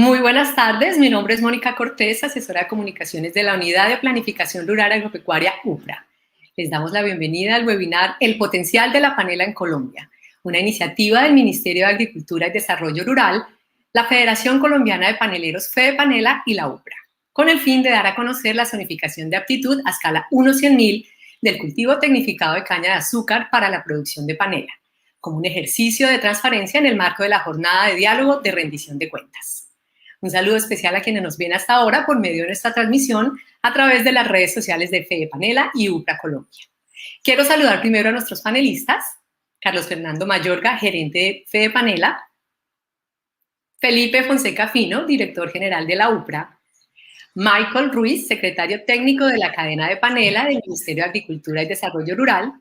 Muy buenas tardes, mi nombre es Mónica Cortés, asesora de comunicaciones de la Unidad de Planificación Rural Agropecuaria UPRA. Les damos la bienvenida al webinar El potencial de la panela en Colombia, una iniciativa del Ministerio de Agricultura y Desarrollo Rural, la Federación Colombiana de Paneleros FedePanela y la UPRA, con el fin de dar a conocer la zonificación de aptitud a escala 1/100.000 del cultivo tecnificado de caña de azúcar para la producción de panela, como un ejercicio de transparencia en el marco de la jornada de diálogo de rendición de cuentas. Un saludo especial a quienes nos ven hasta ahora por medio de nuestra transmisión a través de las redes sociales de FedePanela y UPRA Colombia. Quiero saludar primero a nuestros panelistas, Carlos Fernando Mayorga, gerente de FedePanela, Felipe Fonseca Fino, director general de la UPRA, Michael Ruiz, secretario técnico de la cadena de panela del Ministerio de Agricultura y Desarrollo Rural,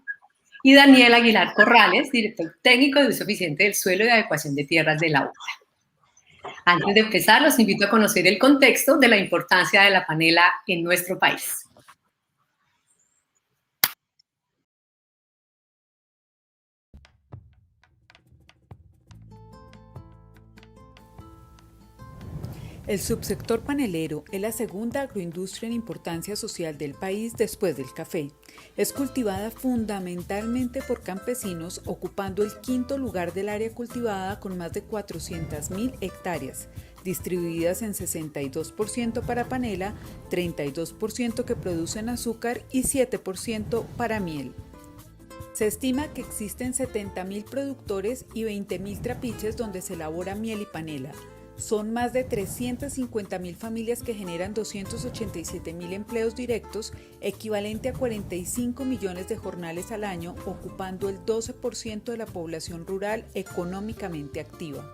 y Daniel Aguilar Corrales, director técnico de uso eficiente del suelo y de adecuación de tierras de la UPRA. Antes de empezar, los invito a conocer el contexto de la importancia de la panela en nuestro país. El subsector panelero es la segunda agroindustria en importancia social del país después del café. Es cultivada fundamentalmente por campesinos, ocupando el quinto lugar del área cultivada con más de 400.000 hectáreas, distribuidas en 62% para panela, 32% que producen azúcar y 7% para miel. Se estima que existen 70.000 productores y 20.000 trapiches donde se elabora miel y panela. Son más de 350.000 familias que generan 287.000 empleos directos, equivalente a 45 millones de jornales al año, ocupando el 12% de la población rural económicamente activa.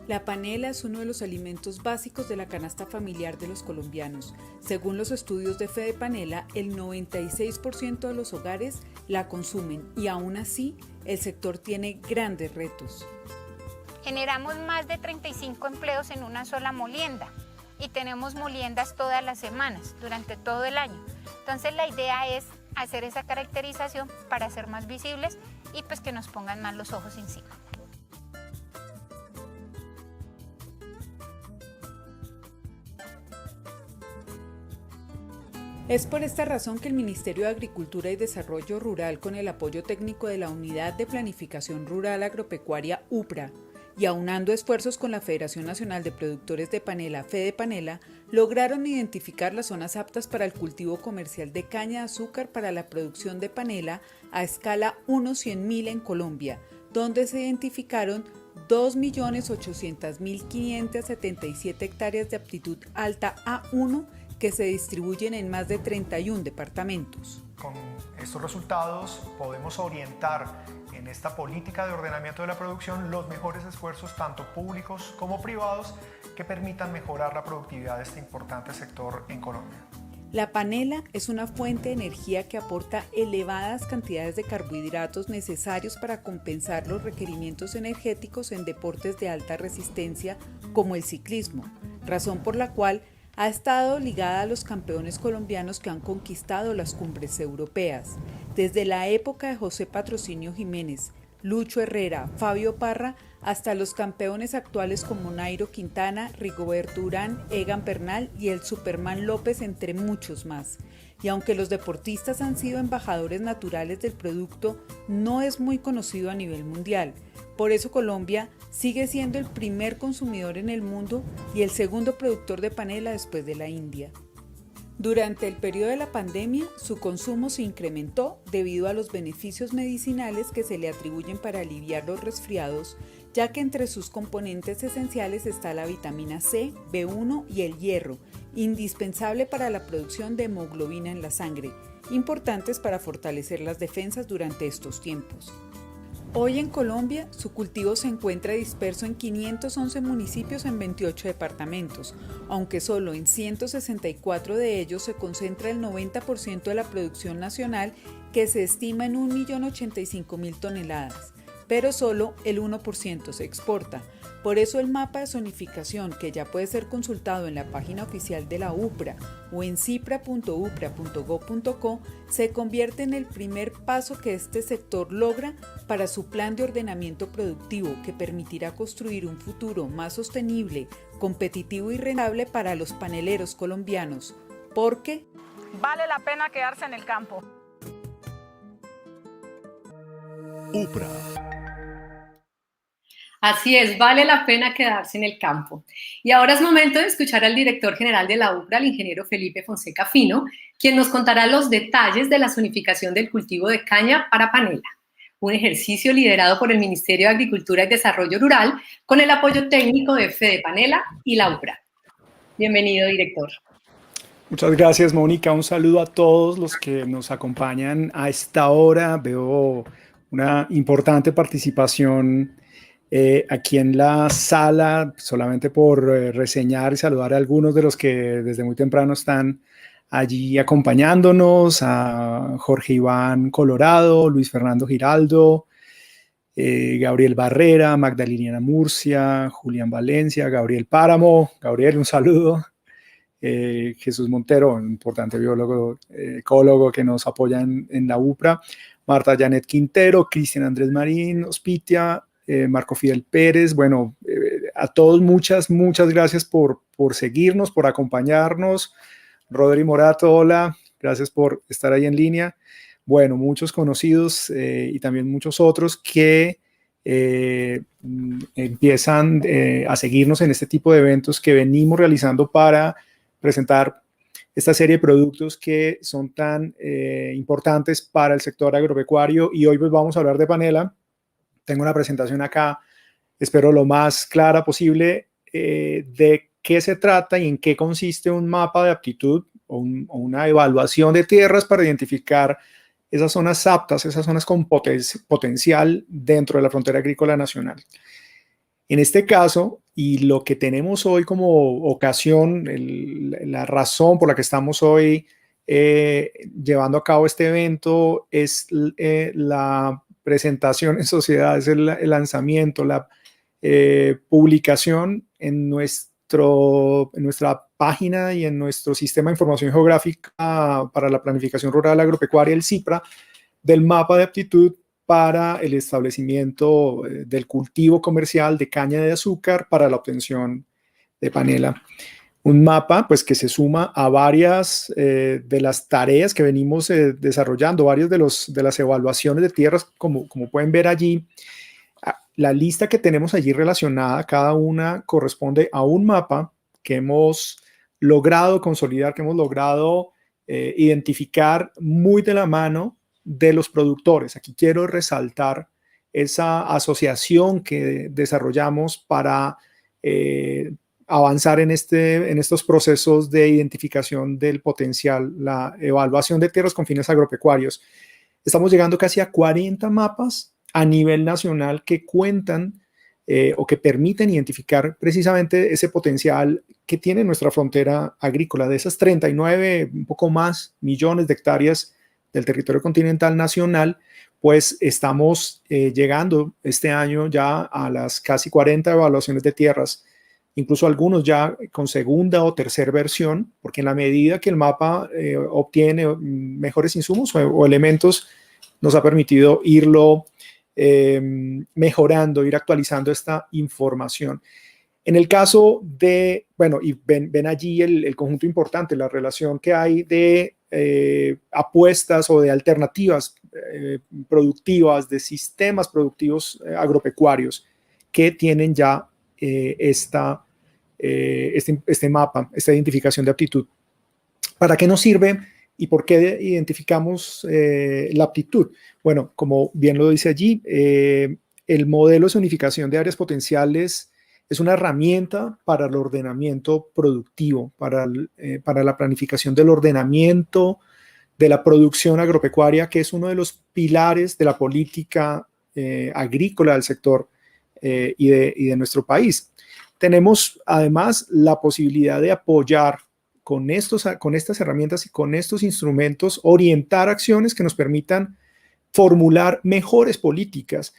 La panela es uno de los alimentos básicos de la canasta familiar de los colombianos. Según los estudios de FedePanela, el 96% de los hogares la consumen y aún así el sector tiene grandes retos. Generamos más de 35 empleos en una sola molienda y tenemos moliendas todas las semanas, durante todo el año. Entonces la idea es hacer esa caracterización para ser más visibles y pues que nos pongan más los ojos encima. Es por esta razón que el Ministerio de Agricultura y Desarrollo Rural, con el apoyo técnico de la Unidad de Planificación Rural Agropecuaria UPRA, y aunando esfuerzos con la Federación Nacional de Productores de Panela, FedePanela, lograron identificar las zonas aptas para el cultivo comercial de caña de azúcar para la producción de panela a escala 1/100.000 en Colombia, donde se identificaron 2.800.577 hectáreas de aptitud alta A1 que se distribuyen en más de 31 departamentos. Con estos resultados podemos orientar en esta política de ordenamiento de la producción los mejores esfuerzos tanto públicos como privados que permitan mejorar la productividad de este importante sector en Colombia. La panela es una fuente de energía que aporta elevadas cantidades de carbohidratos necesarios para compensar los requerimientos energéticos en deportes de alta resistencia como el ciclismo, razón por la cual ha estado ligada a los campeones colombianos que han conquistado las cumbres europeas. Desde la época de José Patrocinio Jiménez, Lucho Herrera, Fabio Parra, hasta los campeones actuales como Nairo Quintana, Rigoberto Urán, Egan Bernal y el Superman López, entre muchos más. Y aunque los deportistas han sido embajadores naturales del producto, no es muy conocido a nivel mundial. Por eso Colombia sigue siendo el primer consumidor en el mundo y el segundo productor de panela después de la India. Durante el periodo de la pandemia, su consumo se incrementó debido a los beneficios medicinales que se le atribuyen para aliviar los resfriados, ya que entre sus componentes esenciales está la vitamina C, B1 y el hierro, indispensable para la producción de hemoglobina en la sangre, importantes para fortalecer las defensas durante estos tiempos. Hoy en Colombia, su cultivo se encuentra disperso en 511 municipios en 28 departamentos, aunque solo en 164 de ellos se concentra el 90% de la producción nacional, que se estima en 1.085.000 toneladas. pero solo el 1% se exporta. Por eso el mapa de zonificación, que ya puede ser consultado en la página oficial de la UPRA o en cipra.upra.gov.co, se convierte en el primer paso que este sector logra para su plan de ordenamiento productivo, que permitirá construir un futuro más sostenible, competitivo y rentable para los paneleros colombianos, porque vale la pena quedarse en el campo. UPRA. Así es, vale la pena quedarse en el campo. Y ahora es momento de escuchar al director general de la UPRA, el ingeniero Felipe Fonseca Fino, quien nos contará los detalles de la zonificación del cultivo de caña para panela, un ejercicio liderado por el Ministerio de Agricultura y Desarrollo Rural con el apoyo técnico de Fedepanela y la UPRA. Bienvenido, director. Muchas gracias, Mónica. Un saludo a todos los que nos acompañan a esta hora. Veo una importante participación aquí en la sala, solamente por reseñar y saludar a algunos de los que desde muy temprano están allí acompañándonos, a Jorge Iván Colorado, Luis Fernando Giraldo, Gabriel Barrera, Magdalena Murcia, Julián Valencia, Gabriel Páramo. Gabriel, un saludo. Jesús Montero, un importante biólogo, ecólogo que nos apoya en la UPRA, Marta Janet Quintero, Cristian Andrés Marín Ospitia, Marco Fidel Pérez. Bueno, a todos muchas gracias por seguirnos, por acompañarnos. Rodri Morato, hola, gracias por estar ahí en línea. Bueno, muchos conocidos y también muchos otros que empiezan a seguirnos en este tipo de eventos que venimos realizando para presentar esta serie de productos que son tan importantes para el sector agropecuario. Y hoy pues vamos a hablar de panela. Tengo una presentación acá, espero lo más clara posible, de qué se trata y en qué consiste un mapa de aptitud o una evaluación de tierras para identificar esas zonas aptas, esas zonas con potencial dentro de la frontera agrícola nacional. En este caso, y lo que tenemos hoy como ocasión, la razón por la que estamos hoy llevando a cabo este evento es la presentación en sociedad, es el lanzamiento, la publicación en nuestra página y en nuestro sistema de información geográfica para la planificación rural agropecuaria, el CIPRA, del mapa de aptitud para el establecimiento del cultivo comercial de caña de azúcar para la obtención de panela. Un mapa pues, que se suma a varias de las tareas que venimos desarrollando, varias de las evaluaciones de tierras, como pueden ver allí. La lista que tenemos allí relacionada, cada una corresponde a un mapa que hemos logrado consolidar, que hemos logrado identificar muy de la mano de los productores. Aquí quiero resaltar esa asociación que desarrollamos para avanzar en estos procesos de identificación del potencial, la evaluación de tierras con fines agropecuarios. Estamos llegando casi a 40 mapas a nivel nacional que cuentan o que permiten identificar precisamente ese potencial que tiene nuestra frontera agrícola. De esas 39, un poco más, millones de hectáreas del territorio continental nacional, pues estamos llegando este año ya a las casi 40 evaluaciones de tierras, incluso algunos ya con segunda o tercera versión, porque en la medida que el mapa obtiene mejores insumos o elementos, nos ha permitido irlo mejorando, ir actualizando esta información. En el caso de, bueno, y ven allí el conjunto importante, la relación que hay de apuestas o de alternativas productivas, de sistemas productivos agropecuarios que tienen ya este mapa, esta identificación de aptitud. ¿Para qué nos sirve y por qué identificamos la aptitud? Bueno, como bien lo dice allí, el modelo de zonificación de áreas potenciales es una herramienta para el ordenamiento productivo, para la planificación del ordenamiento de la producción agropecuaria, que es uno de los pilares de la política agrícola del sector y de nuestro país. Tenemos además la posibilidad de apoyar con estas herramientas y con estos instrumentos, orientar acciones que nos permitan formular mejores políticas.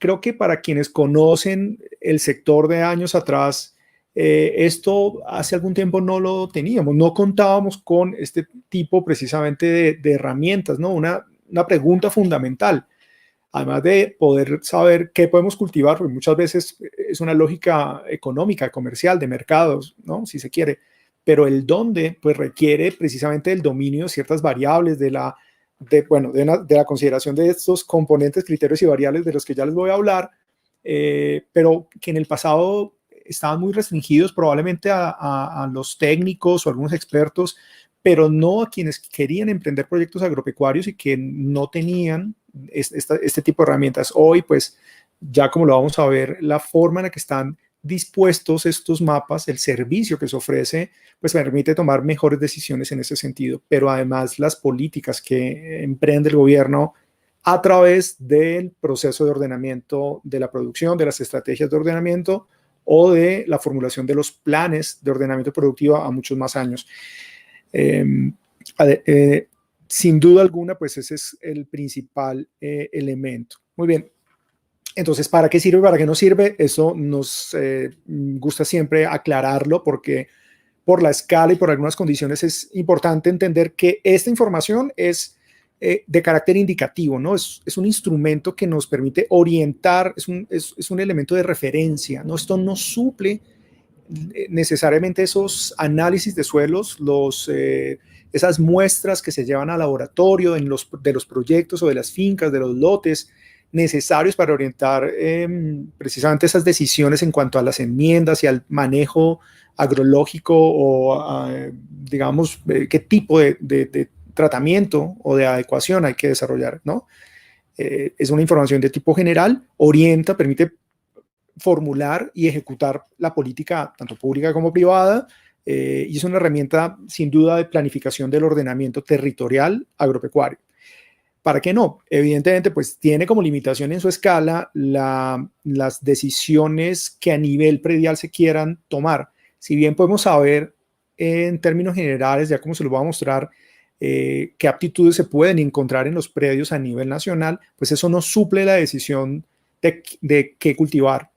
creo que para quienes conocen el sector de años atrás, esto hace algún tiempo no lo teníamos, no contábamos con este tipo precisamente de herramientas, ¿no? Una pregunta fundamental, además de poder saber qué podemos cultivar, porque muchas veces es una lógica económica, comercial, de mercados, ¿no? Si se quiere, pero el dónde, pues requiere precisamente el dominio de ciertas variables, de la consideración de estos componentes, criterios y variables de los que ya les voy a hablar, pero que en el pasado estaban muy restringidos probablemente a los técnicos o algunos expertos, pero no a quienes querían emprender proyectos agropecuarios y que no tenían este tipo de herramientas. Hoy, pues, ya como lo vamos a ver, la forma en la que están dispuestos estos mapas, el servicio que se ofrece, pues permite tomar mejores decisiones en ese sentido, pero además las políticas que emprende el gobierno a través del proceso de ordenamiento de la producción, de las estrategias de ordenamiento o de la formulación de los planes de ordenamiento productivo a muchos más años. Sin duda alguna, pues ese es el principal elemento. Muy bien. Entonces, ¿para qué sirve? ¿Para qué no sirve? Eso nos gusta siempre aclararlo porque por la escala y por algunas condiciones es importante entender que esta información es de carácter indicativo, ¿no? Es un instrumento que nos permite orientar, es un elemento de referencia, ¿no? Esto no suple necesariamente esos análisis de suelos, esas muestras que se llevan al laboratorio de los proyectos o de las fincas, de los lotes, necesarios para orientar precisamente esas decisiones en cuanto a las enmiendas y al manejo agrológico o digamos qué tipo de tratamiento o de adecuación hay que desarrollar, ¿no? Es una información de tipo general, orienta, permite formular y ejecutar la política tanto pública como privada y es una herramienta sin duda de planificación del ordenamiento territorial agropecuario. ¿Para qué no? Evidentemente, pues tiene como limitación en su escala las decisiones que a nivel predial se quieran tomar. Si bien podemos saber en términos generales, ya como se lo voy a mostrar, qué aptitudes se pueden encontrar en los predios a nivel nacional, pues eso no suple la decisión de qué cultivar,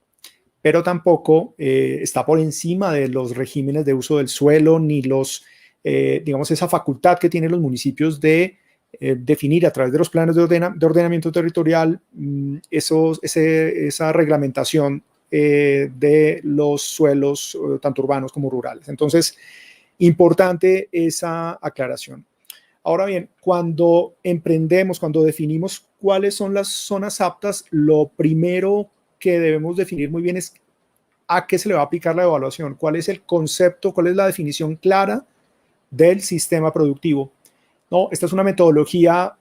pero tampoco está por encima de los regímenes de uso del suelo ni digamos, esa facultad que tienen los municipios de definir a través de los planes de ordenamiento territorial esa reglamentación de los suelos tanto urbanos como rurales. Entonces, importante esa aclaración. Ahora bien, cuando emprendemos, cuando definimos cuáles son las zonas aptas, lo primero que debemos definir muy bien es a qué se le va a aplicar la evaluación, cuál es el concepto, cuál es la definición clara del sistema productivo. No, esta es una metodología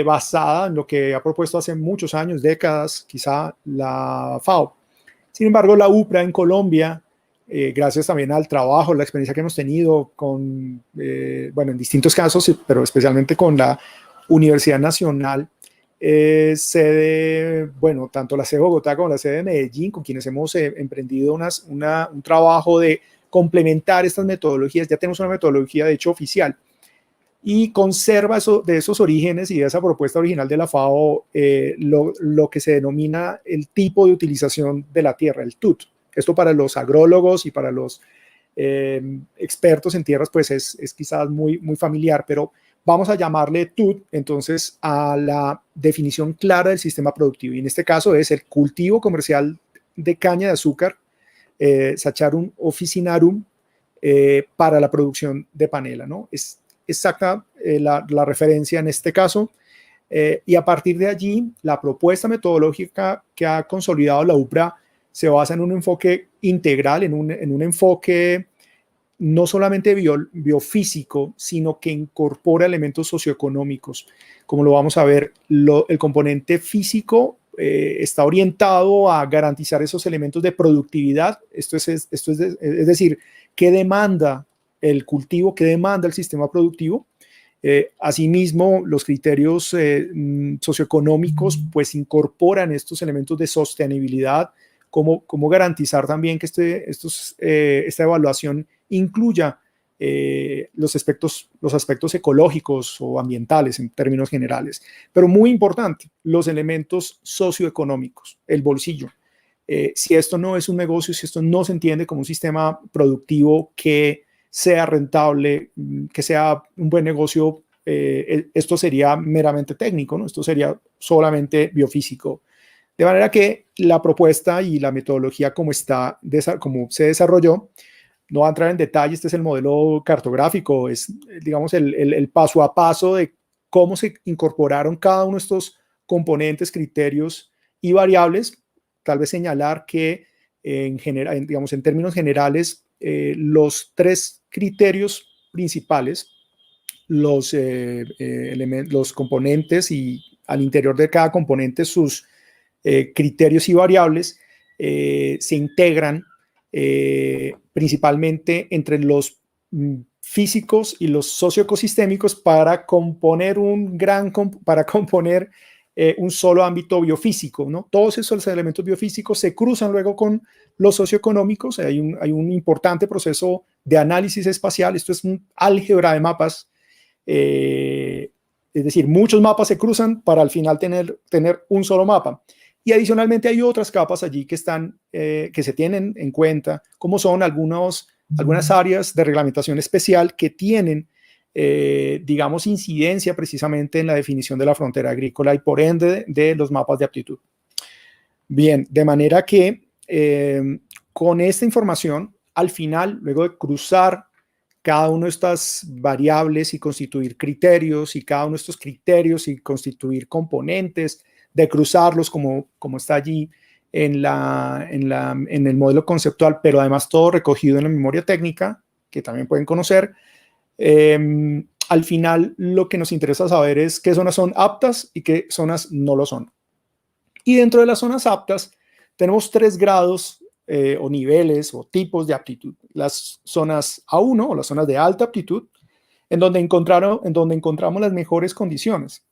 basada en lo que ha propuesto hace muchos años, décadas, quizá la FAO. Sin embargo, la UPRA en Colombia, gracias también al trabajo, la experiencia que hemos tenido con, en distintos casos, pero especialmente con la Universidad Nacional, sede, tanto la sede de Bogotá como la sede de Medellín, con quienes hemos emprendido un trabajo de complementar estas metodologías. Ya tenemos una metodología, de hecho, oficial, y conserva de esos orígenes y de esa propuesta original de la FAO lo que se denomina el tipo de utilización de la tierra, el TUT. Esto para los agrólogos y para los expertos en tierras, pues es quizás muy, muy familiar, pero vamos a llamarle TUT entonces a la definición clara del sistema productivo. Y en este caso es el cultivo comercial de caña de azúcar, Saccharum officinarum, para la producción de panela, ¿no? Es exacta la referencia en este caso. Y a partir de allí, la propuesta metodológica que ha consolidado la UPRA se basa en un enfoque integral, en un enfoque no solamente biofísico, sino que incorpora elementos socioeconómicos. Como lo vamos a ver, el componente físico está orientado a garantizar esos elementos de productividad. Esto es decir, qué demanda el cultivo, qué demanda el sistema productivo. Asimismo, los criterios socioeconómicos pues incorporan estos elementos de sostenibilidad, cómo garantizar también que esta evaluación incluya los aspectos ecológicos o ambientales en términos generales. Pero muy importante, los elementos socioeconómicos, el bolsillo. Si esto no es un negocio, si esto no se entiende como un sistema productivo que sea rentable, que sea un buen negocio, esto sería meramente técnico, ¿no? Esto sería solamente biofísico. De manera que la propuesta y la metodología como se desarrolló, no va a entrar en detalle, este es el modelo cartográfico, es, digamos, el paso a paso de cómo se incorporaron cada uno de estos componentes, criterios y variables. Tal vez señalar que en términos generales, los tres criterios principales, los componentes y al interior de cada componente sus criterios y variables se integran principalmente entre los físicos y los socioecosistémicos para componer un solo ámbito biofísico, ¿no? Todos esos elementos biofísicos se cruzan luego con los socioeconómicos. Hay un importante proceso de análisis espacial. Esto es un álgebra de mapas. Es decir, muchos mapas se cruzan para al final tener un solo mapa. Y adicionalmente hay otras capas allí que se tienen en cuenta, como son algunas áreas de reglamentación especial que tienen digamos, incidencia precisamente en la definición de la frontera agrícola y por ende de los mapas de aptitud. Bien, de manera que con esta información, al final, luego de cruzar cada una de estas variables y constituir criterios y cada uno de estos criterios y constituir componentes, de cruzarlos como está allí en el modelo conceptual, pero además todo recogido en la memoria técnica, que también pueden conocer. Al final lo que nos interesa saber es qué zonas son aptas y qué zonas no lo son. Y dentro de las zonas aptas tenemos 3 grados o niveles o tipos de aptitud. Las zonas A1 o las zonas de alta aptitud, en donde encontramos las mejores condiciones.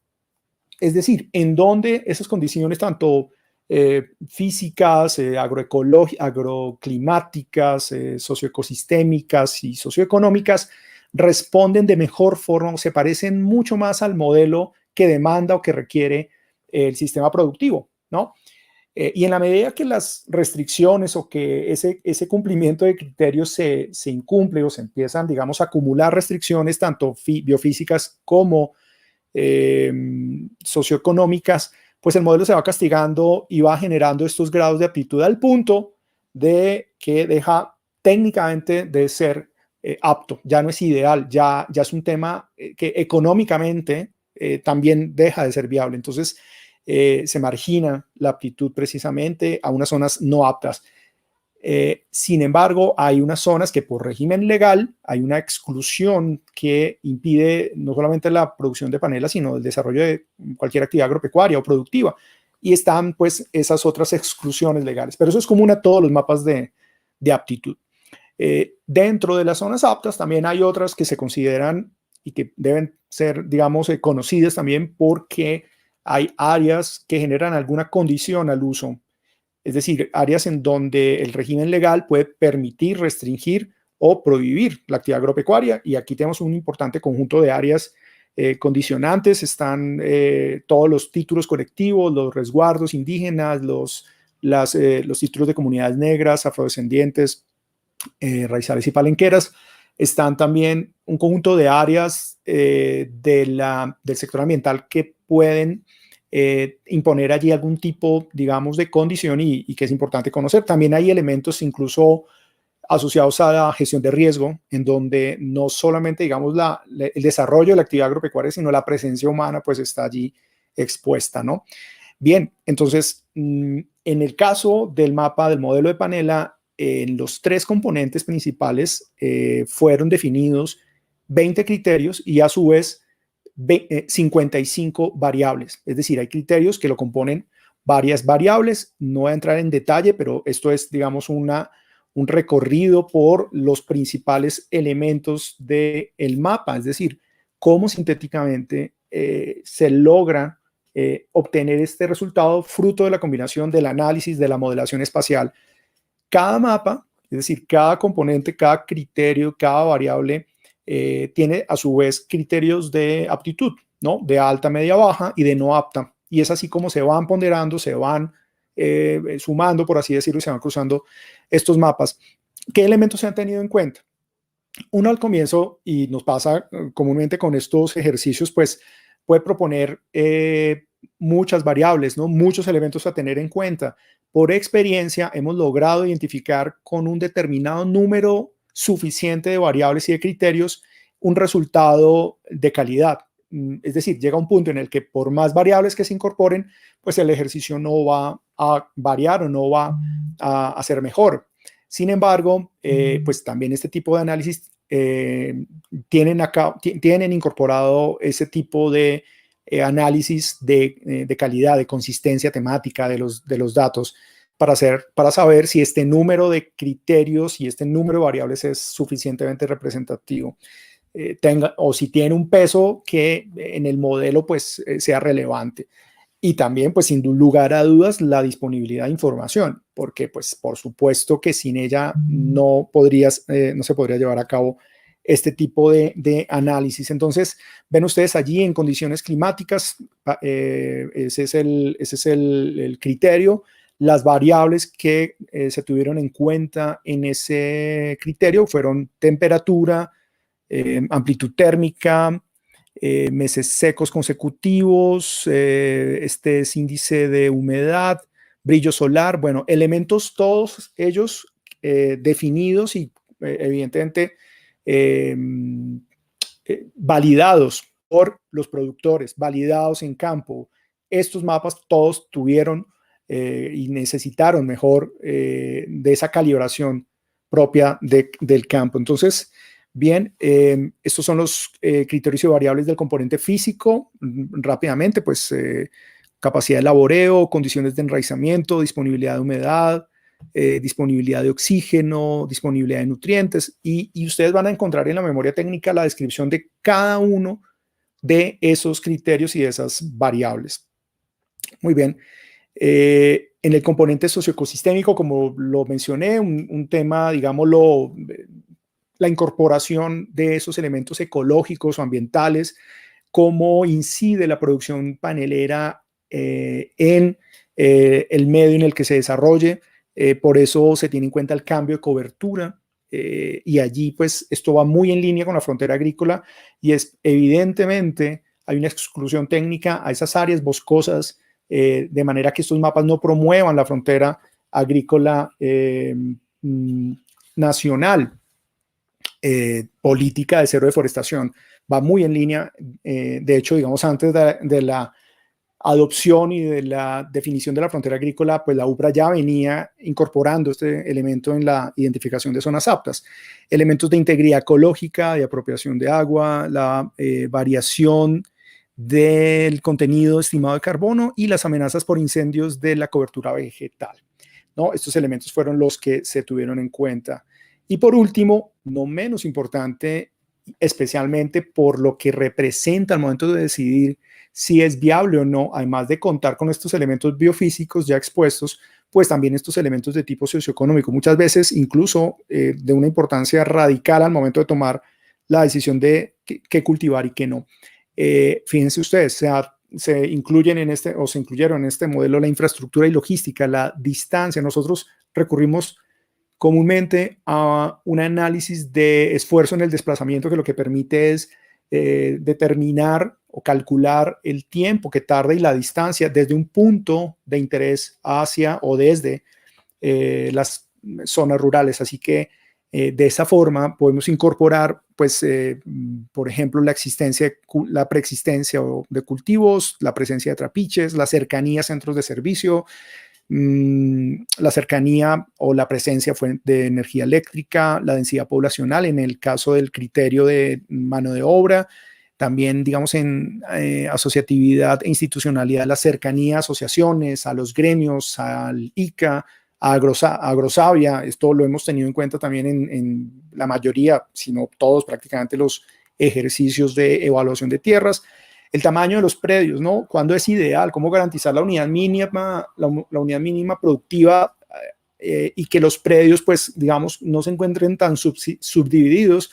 Es decir, en donde esas condiciones tanto físicas, agroclimáticas, socioecosistémicas y socioeconómicas responden de mejor forma o se parecen mucho más al modelo que demanda o que requiere el sistema productivo, ¿no? Y en la medida que las restricciones o que ese cumplimiento de criterios se incumple o se empiezan, digamos, a acumular restricciones tanto biofísicas como socioeconómicas, pues el modelo se va castigando y va generando estos grados de aptitud al punto de que deja técnicamente de ser apto, ya no es ideal, ya es un tema que económicamente también deja de ser viable. Entonces se margina la aptitud precisamente a unas zonas no aptas. Sin embargo, hay unas zonas que por régimen legal hay una exclusión que impide no solamente la producción de panelas, sino el desarrollo de cualquier actividad agropecuaria o productiva. Y están pues esas otras exclusiones legales. Pero eso es común a todos los mapas de aptitud. Dentro de las zonas aptas también hay otras que se consideran y que deben ser, digamos, conocidas también porque hay áreas que generan alguna condición al uso. Es decir, áreas en donde el régimen legal puede permitir, restringir o prohibir la actividad agropecuaria. Y aquí tenemos un importante conjunto de áreas condicionantes. Están todos los títulos colectivos, los resguardos indígenas, los títulos de comunidades negras, afrodescendientes, raizales y palenqueras. Están también un conjunto de áreas del sector ambiental que pueden imponer allí algún tipo, digamos, de condición y que es importante conocer. También hay elementos incluso asociados a la gestión de riesgo, en donde no solamente, digamos, el desarrollo de la actividad agropecuaria, sino la presencia humana, pues está allí expuesta, ¿no? Bien, entonces, en el caso del mapa del modelo de Panela, en los 3 componentes principales fueron definidos 20 criterios y a su vez 55 variables. Es decir, hay criterios que lo componen varias variables. No voy a entrar en detalle, pero esto es, digamos, un recorrido por los principales elementos del mapa. Es decir, cómo sintéticamente se logra obtener este resultado fruto de la combinación del análisis, de la modelación espacial. Cada mapa, es decir, cada componente, cada criterio, cada variable tiene a su vez criterios de aptitud, ¿no? De alta, media, baja y de no apta. Y es así como se van ponderando, se van sumando, por así decirlo, y se van cruzando estos mapas. ¿Qué elementos se han tenido en cuenta? Uno al comienzo, y nos pasa comúnmente con estos ejercicios, pues puede proponer muchas variables, ¿no? Muchos elementos a tener en cuenta. Por experiencia hemos logrado identificar con un determinado número suficiente de variables y de criterios un resultado de calidad. Es decir, llega un punto en el que por más variables que se incorporen, pues el ejercicio no va a variar o no va a ser mejor. Sin embargo, pues también este tipo de análisis tienen incorporado ese tipo de análisis de calidad, de consistencia temática de los datos para saber si este número de criterios y este número de variables es suficientemente representativo. O si tiene un peso que en el modelo pues sea relevante. Y también, pues sin lugar a dudas, la disponibilidad de información, porque pues por supuesto que sin ella no se podría llevar a cabo este tipo de análisis. Entonces, ven ustedes allí en condiciones climáticas, ese es el criterio. Las variables que se tuvieron en cuenta en ese criterio fueron temperatura, amplitud térmica, meses secos consecutivos, este es índice de humedad, brillo solar, bueno, elementos todos ellos definidos y evidentemente validados por los productores, validados en campo. Estos mapas todos tuvieron y necesitaron mejor de esa calibración propia del campo. Entonces, bien, estos son los criterios y variables del componente físico. Rápidamente, pues capacidad de laboreo, condiciones de enraizamiento, disponibilidad de humedad, disponibilidad de oxígeno, disponibilidad de nutrientes, y ustedes van a encontrar en la memoria técnica la descripción de cada uno de esos criterios y de esas variables. Muy bien. En el componente socioecosistémico, como lo mencioné, un tema, digámoslo, la incorporación de esos elementos ecológicos o ambientales, cómo incide la producción panelera en el medio en el que se desarrolle. Por eso se tiene en cuenta el cambio de cobertura y allí pues esto va muy en línea con la frontera agrícola y es evidentemente hay una exclusión técnica a esas áreas boscosas de manera que estos mapas no promuevan la frontera agrícola nacional. Política de cero deforestación va muy en línea, de hecho, digamos, antes de la adopción y de la definición de la frontera agrícola, pues la UPRA ya venía incorporando este elemento en la identificación de zonas aptas, elementos de integridad ecológica, de apropiación de agua, la variación del contenido estimado de carbono y las amenazas por incendios de la cobertura vegetal, ¿no? Estos elementos fueron los que se tuvieron en cuenta. Y por último, no menos importante, especialmente por lo que representa al momento de decidir si es viable o no, además de contar con estos elementos biofísicos ya expuestos, pues también estos elementos de tipo socioeconómico, muchas veces incluso de una importancia radical al momento de tomar la decisión de qué cultivar y qué no. Fíjense ustedes, se incluyeron en este modelo la infraestructura y logística, la distancia. Nosotros recurrimos comúnmente a un análisis de esfuerzo en el desplazamiento que lo que permite es determinar o calcular el tiempo que tarda y la distancia desde un punto de interés hacia o desde las zonas rurales. Así que de esa forma podemos incorporar, pues, por ejemplo, la preexistencia de cultivos, la presencia de trapiches, la cercanía a centros de servicio, la cercanía o la presencia de energía eléctrica, la densidad poblacional en el caso del criterio de mano de obra, también digamos en asociatividad e institucionalidad, la cercanía a asociaciones, a los gremios, al ICA, a Agrosavia. Esto lo hemos tenido en cuenta también en la mayoría, si no todos prácticamente los ejercicios de evaluación de tierras. El tamaño de los predios, ¿no? ¿Cuándo es ideal? ¿Cómo garantizar la unidad mínima productiva y que los predios, pues, digamos, no se encuentren tan subdivididos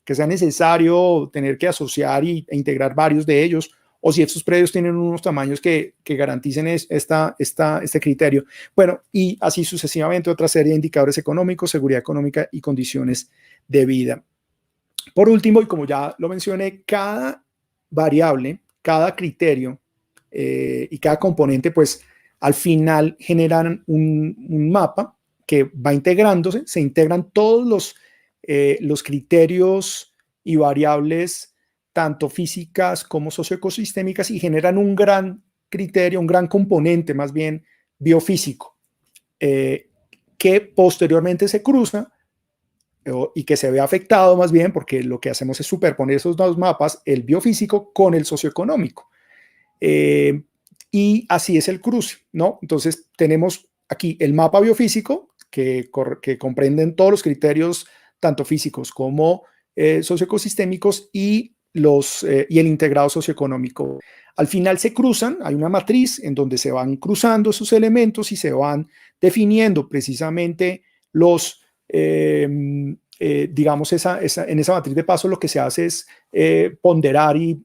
que sea necesario tener que asociar e integrar varios de ellos, o si estos predios tienen unos tamaños que garanticen este criterio. Bueno, y así sucesivamente otra serie de indicadores económicos, seguridad económica y condiciones de vida. Por último, y como ya lo mencioné, cada variable, cada criterio y cada componente, pues al final generan un mapa que va integrándose, se integran todos los criterios y variables, tanto físicas como socioecosistémicas, y generan un gran criterio, un gran componente más bien biofísico, que posteriormente se cruza y que se ve afectado más bien porque lo que hacemos es superponer esos dos mapas, el biofísico con el socioeconómico. Y así es el cruce, ¿no? Entonces tenemos aquí el mapa biofísico que comprenden todos los criterios, tanto físicos como socioecosistémicos, y el integrado socioeconómico. Al final se cruzan, hay una matriz en donde se van cruzando esos elementos y se van definiendo precisamente los, digamos, en esa matriz de paso lo que se hace es ponderar y,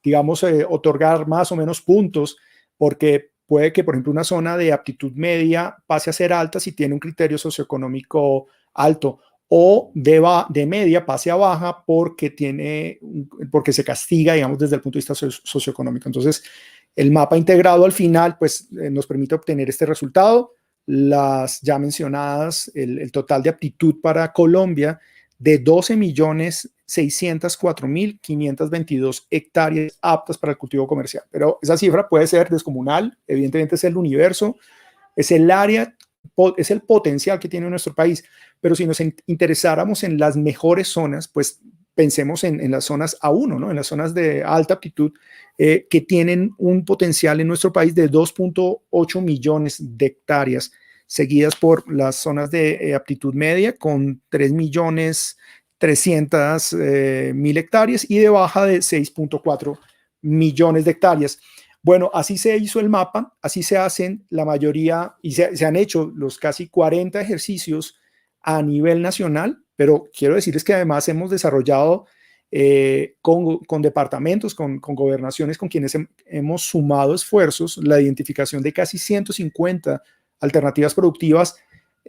digamos, otorgar más o menos puntos, porque puede que, por ejemplo, una zona de aptitud media pase a ser alta si tiene un criterio socioeconómico alto, o de media pase a baja porque se castiga, digamos, desde el punto de vista socioeconómico. Entonces, el mapa integrado al final, pues, nos permite obtener este resultado. Las ya mencionadas, el total de aptitud para Colombia de 12.604.522 hectáreas aptas para el cultivo comercial. Pero esa cifra puede ser descomunal, evidentemente es el universo, es el área, es el potencial que tiene nuestro país, pero si nos interesáramos en las mejores zonas, pues pensemos en las zonas A1, ¿no? En las zonas de alta aptitud, que tienen un potencial en nuestro país de 2.8 millones de hectáreas, seguidas por las zonas de aptitud media con 3.300.000 hectáreas y de baja de 6.4 millones de hectáreas. Bueno, así se hizo el mapa, así se hacen la mayoría y se han hecho los casi 40 ejercicios a nivel nacional, pero quiero decirles que además hemos desarrollado con departamentos, con gobernaciones con quienes hemos sumado esfuerzos, la identificación de casi 150 alternativas productivas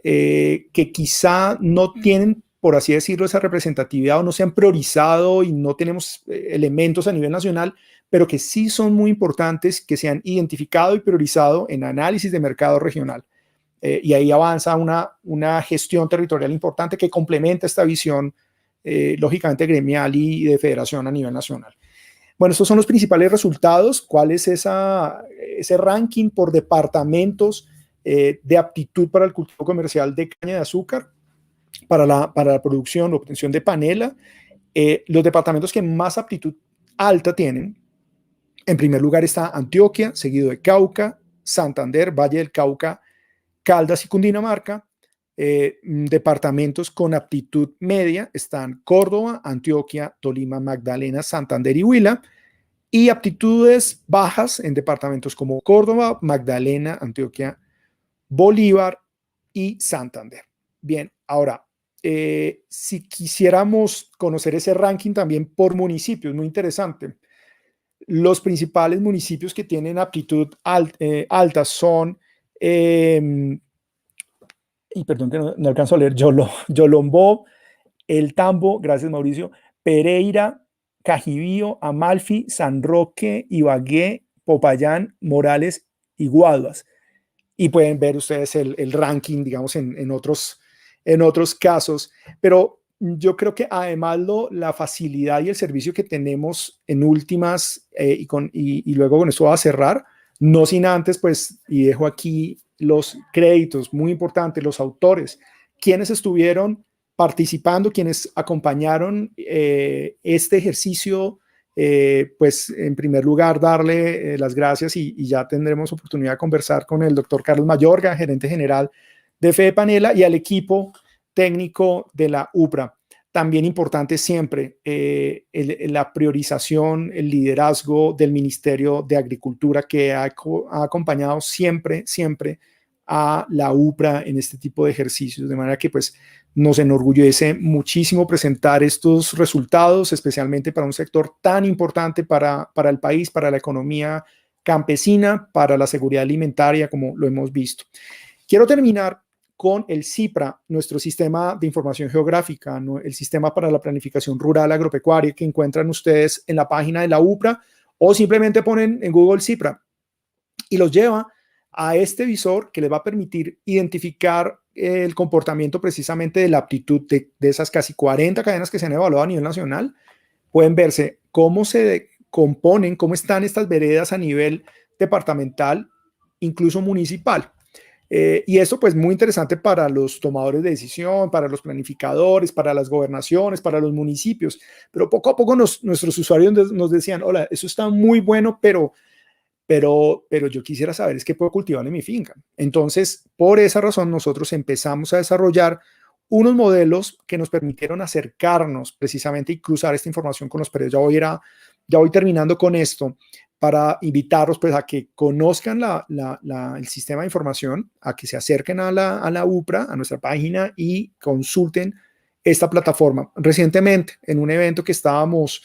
que quizá no tienen, por así decirlo, esa representatividad o no se han priorizado y no tenemos elementos a nivel nacional, pero que sí son muy importantes, que se han identificado y priorizado en análisis de mercado regional. Y ahí avanza una gestión territorial importante que complementa esta visión, lógicamente gremial y de federación a nivel nacional. Bueno, estos son los principales resultados. ¿Cuál es ese ranking por departamentos de aptitud para el cultivo comercial de caña de azúcar, para la producción o obtención de panela? Los departamentos que más aptitud alta tienen, en primer lugar está Antioquia, seguido de Cauca, Santander, Valle del Cauca, Caldas y Cundinamarca. Departamentos con aptitud media están Córdoba, Antioquia, Tolima, Magdalena, Santander y Huila. Y aptitudes bajas en departamentos como Córdoba, Magdalena, Antioquia, Bolívar y Santander. Bien, ahora, si quisiéramos conocer ese ranking también por municipios, muy interesante. Los principales municipios que tienen aptitud alta son, y perdón que no alcanzo a leer, Yolombó, El Tambo, gracias Mauricio, Pereira, Cajibío, Amalfi, San Roque, Ibagué, Popayán, Morales y Guaduas. Y pueden ver ustedes el ranking, digamos, en otros casos. Pero yo creo que además la facilidad y el servicio que tenemos en últimas, y luego con esto voy a cerrar, no sin antes, pues, y dejo aquí los créditos, muy importantes, los autores, quienes estuvieron participando, quienes acompañaron este ejercicio. Pues en primer lugar darle las gracias y ya tendremos oportunidad de conversar con el doctor Carlos Mayorga, gerente general de Fede Panela, y al equipo técnico de la UPRA. También importante siempre la priorización, el liderazgo del Ministerio de Agricultura, que ha acompañado siempre a la UPRA en este tipo de ejercicios, de manera que pues nos enorgullece muchísimo presentar estos resultados, especialmente para un sector tan importante para el país, para la economía campesina, para la seguridad alimentaria, como lo hemos visto. Quiero terminar con el CIPRA, nuestro sistema de información geográfica, ¿no? El sistema para la planificación rural agropecuaria que encuentran ustedes en la página de la UPRA, o simplemente ponen en Google CIPRA y los lleva a este visor que les va a permitir identificar el comportamiento precisamente de la aptitud de esas casi 40 cadenas que se han evaluado a nivel nacional. Pueden verse cómo se componen, cómo están estas veredas a nivel departamental, incluso municipal. Y esto pues muy interesante para los tomadores de decisión, para los planificadores, para las gobernaciones, para los municipios. Pero poco a poco nuestros usuarios nos decían, hola, eso está muy bueno, pero yo quisiera saber es qué puedo cultivar en mi finca. Entonces, por esa razón, nosotros empezamos a desarrollar unos modelos que nos permitieron acercarnos precisamente y cruzar esta información con los predios. Ya voy terminando con esto para invitarlos pues, a que conozcan el sistema de información, a que se acerquen a la UPRA, a nuestra página y consulten esta plataforma. Recientemente, en un evento que estábamos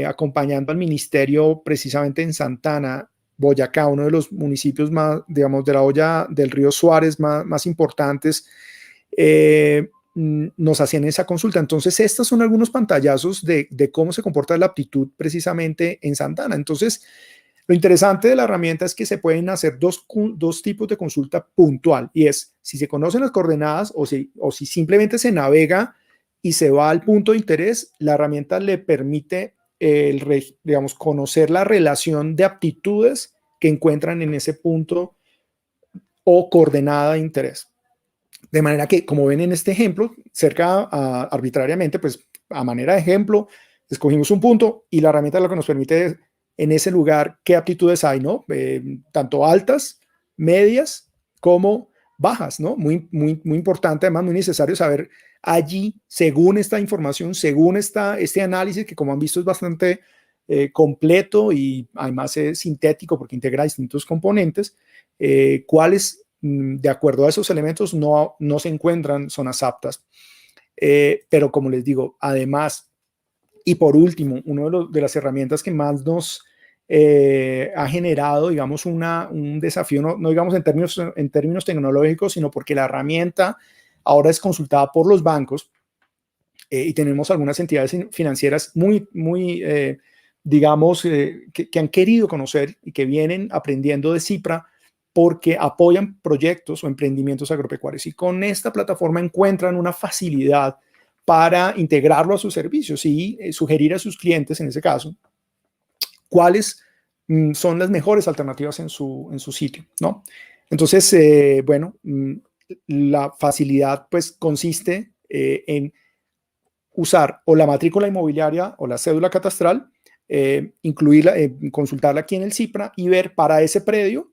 acompañando al ministerio precisamente en Santana, Boyacá, uno de los municipios más, digamos, de la olla del río Suárez más importantes, nos hacían esa consulta. Entonces, estos son algunos pantallazos de cómo se comporta la aptitud precisamente en Santana. Entonces, lo interesante de la herramienta es que se pueden hacer dos tipos de consulta puntual, y es si se conocen las coordenadas o si simplemente se navega y se va al punto de interés. La herramienta le permite, digamos, conocer la relación de aptitudes que encuentran en ese punto o coordenada de interés. De manera que, como ven en este ejemplo, arbitrariamente, pues a manera de ejemplo, escogimos un punto y la herramienta lo que nos permite es, en ese lugar, qué aptitudes hay, ¿no? Tanto altas, medias, como bajas, ¿no? Muy importante, además muy necesario saber allí, según esta información, según este análisis, que como han visto es bastante completo y además es sintético porque integra distintos componentes, cuáles de acuerdo a esos elementos no se encuentran zonas aptas. Pero como les digo, además, y por último, una de las herramientas que más nos ha generado, digamos, un desafío, no digamos en términos tecnológicos, sino porque la herramienta ahora es consultada por los bancos y tenemos algunas entidades financieras digamos, que han querido conocer y que vienen aprendiendo de CIPRA porque apoyan proyectos o emprendimientos agropecuarios y con esta plataforma encuentran una facilidad para integrarlo a sus servicios y sugerir a sus clientes, en ese caso, cuáles son las mejores alternativas en su sitio, ¿no? Entonces, bueno, la facilidad pues consiste en usar o la matrícula inmobiliaria o la cédula catastral, incluirla, consultarla aquí en el CIPRA y ver para ese predio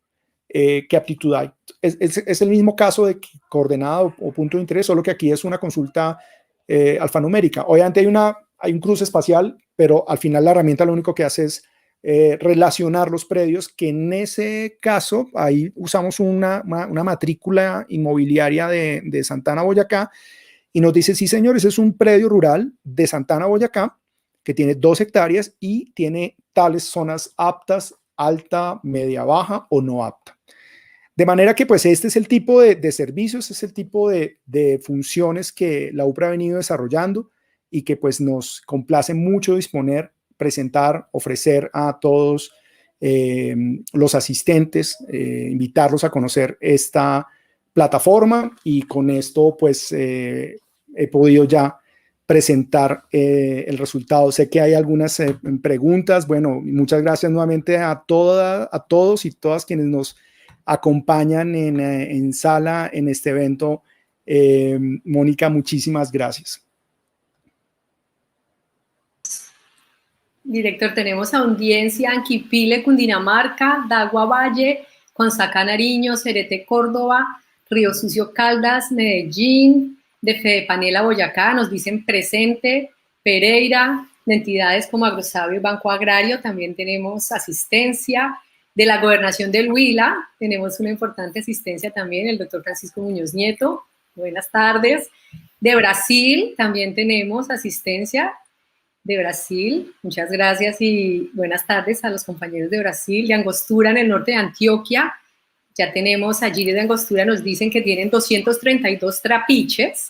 qué aptitud hay. Es el mismo caso de coordenada o punto de interés, solo que aquí es una consulta alfanumérica. Obviamente hay un cruce espacial, pero al final la herramienta lo único que hace es relacionar los predios, que en ese caso ahí usamos una matrícula inmobiliaria de Santana, Boyacá, y nos dice, sí señores, es un predio rural de Santana, Boyacá, que tiene 2 hectáreas y tiene tales zonas aptas, alta, media, baja o no apta. De manera que pues este es el tipo de servicios, es el tipo de funciones que la UPRA ha venido desarrollando y que pues nos complace mucho disponer, presentar, ofrecer a todos los asistentes, invitarlos a conocer esta plataforma, y con esto pues he podido ya presentar el resultado. Sé que hay algunas preguntas. Bueno, muchas gracias nuevamente a todos y todas quienes nos acompañan en sala en este evento. Mónica, muchísimas gracias. Director, tenemos audiencia en Quipile, Cundinamarca, Dagua Valle, Consacá, Nariño, Cerete, Córdoba, Río Sucio, Caldas, Medellín, de Fedepanela, Boyacá, nos dicen presente, Pereira, de entidades como Agrosabio y Banco Agrario, también tenemos asistencia, De la Gobernación del Huila tenemos una importante asistencia también, el doctor Francisco Muñoz Nieto. Buenas tardes. De Brasil también tenemos asistencia. De Brasil, muchas gracias y buenas tardes a los compañeros de Brasil. De Angostura, en el norte de Antioquia, ya tenemos allí de Angostura, nos dicen que tienen 232 trapiches.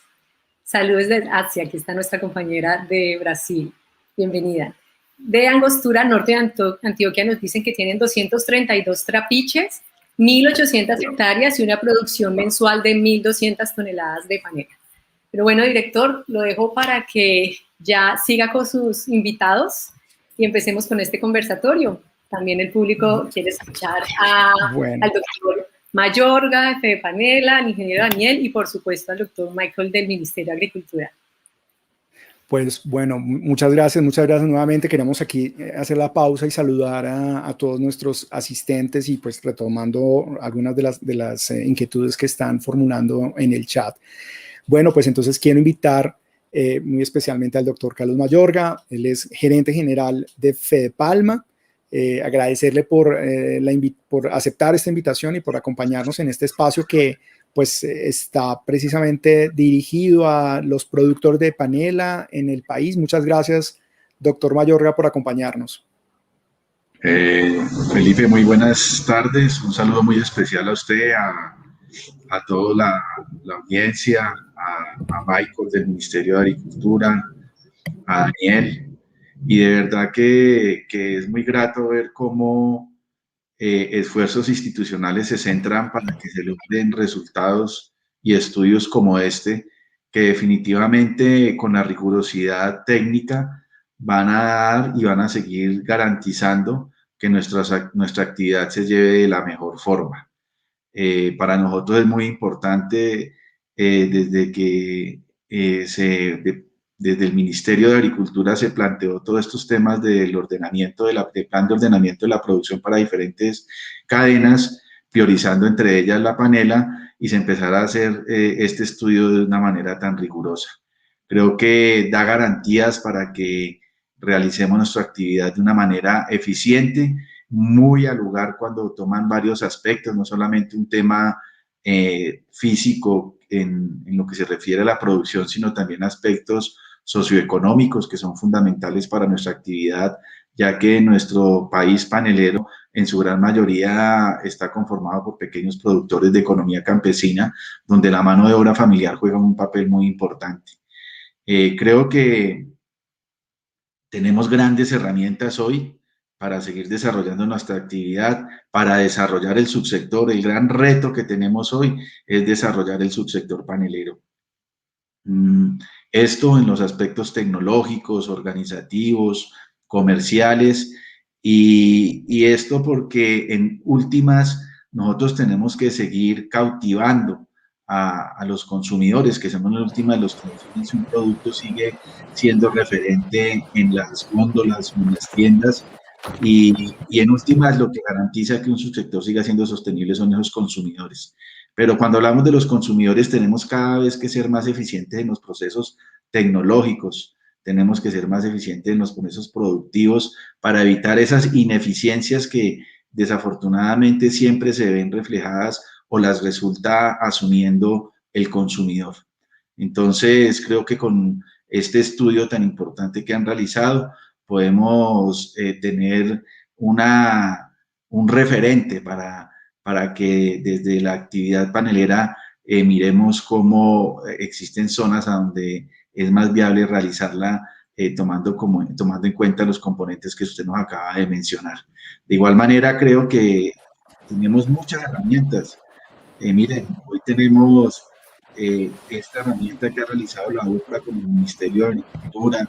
Saludos desde Asia, aquí está nuestra compañera de Brasil. Bienvenida. De Angostura, norte de Antioquia, nos dicen que tienen 232 trapiches, 1.800 hectáreas y una producción mensual de 1.200 toneladas de panela. Pero bueno, director, lo dejo para que ya siga con sus invitados y empecemos con este conversatorio. También el público quiere escuchar al doctor Mayorga, de Fede Panela, al ingeniero Daniel y por supuesto al doctor Michael del Ministerio de Agricultura. Pues bueno, muchas gracias nuevamente. Queremos aquí hacer la pausa y saludar a todos nuestros asistentes y pues retomando algunas de las inquietudes que están formulando en el chat. Bueno, pues entonces quiero invitar muy especialmente al doctor Carlos Mayorga. Él es gerente general de Fedepalma. Agradecerle por aceptar esta invitación y por acompañarnos en este espacio que pues está precisamente dirigido a los productores de panela en el país. Muchas gracias, doctor Mayorga, por acompañarnos. Felipe, muy buenas tardes. Un saludo muy especial a usted, a toda la audiencia, a Michael del Ministerio de Agricultura, a Daniel. Y de verdad que es muy grato ver cómo esfuerzos institucionales se centran para que se logren resultados y estudios como este, que definitivamente con la rigurosidad técnica van a dar y van a seguir garantizando que nuestra actividad se lleve de la mejor forma. Para nosotros es muy importante desde que desde el Ministerio de Agricultura se planteó todos estos temas del ordenamiento, del plan de ordenamiento de la producción para diferentes cadenas, priorizando entre ellas la panela, y se empezará a hacer este estudio de una manera tan rigurosa. Creo que da garantías para que realicemos nuestra actividad de una manera eficiente, muy al lugar cuando toman varios aspectos, no solamente un tema físico en lo que se refiere a la producción, sino también aspectos socioeconómicos que son fundamentales para nuestra actividad, ya que nuestro país panelero en su gran mayoría está conformado por pequeños productores de economía campesina, donde la mano de obra familiar juega un papel muy importante. Creo que tenemos grandes herramientas hoy para seguir desarrollando nuestra actividad, para desarrollar el subsector. El gran reto que tenemos hoy es desarrollar el subsector panelero. Esto en los aspectos tecnológicos, organizativos, comerciales, y esto porque en últimas nosotros tenemos que seguir cautivando a los consumidores, que somos en últimas los que si un producto sigue siendo referente en las góndolas, en las tiendas, y en últimas lo que garantiza que un subsector siga siendo sostenible son esos consumidores. Pero cuando hablamos de los consumidores tenemos cada vez que ser más eficientes en los procesos tecnológicos, tenemos que ser más eficientes en los procesos productivos para evitar esas ineficiencias que desafortunadamente siempre se ven reflejadas o las resulta asumiendo el consumidor. Entonces creo que con este estudio tan importante que han realizado podemos tener un referente para que desde la actividad panelera miremos cómo existen zonas a donde es más viable realizarla tomando en cuenta los componentes que usted nos acaba de mencionar. De igual manera, creo que tenemos muchas herramientas. Miren, hoy tenemos esta herramienta que ha realizado la UPRA con el Ministerio de Agricultura,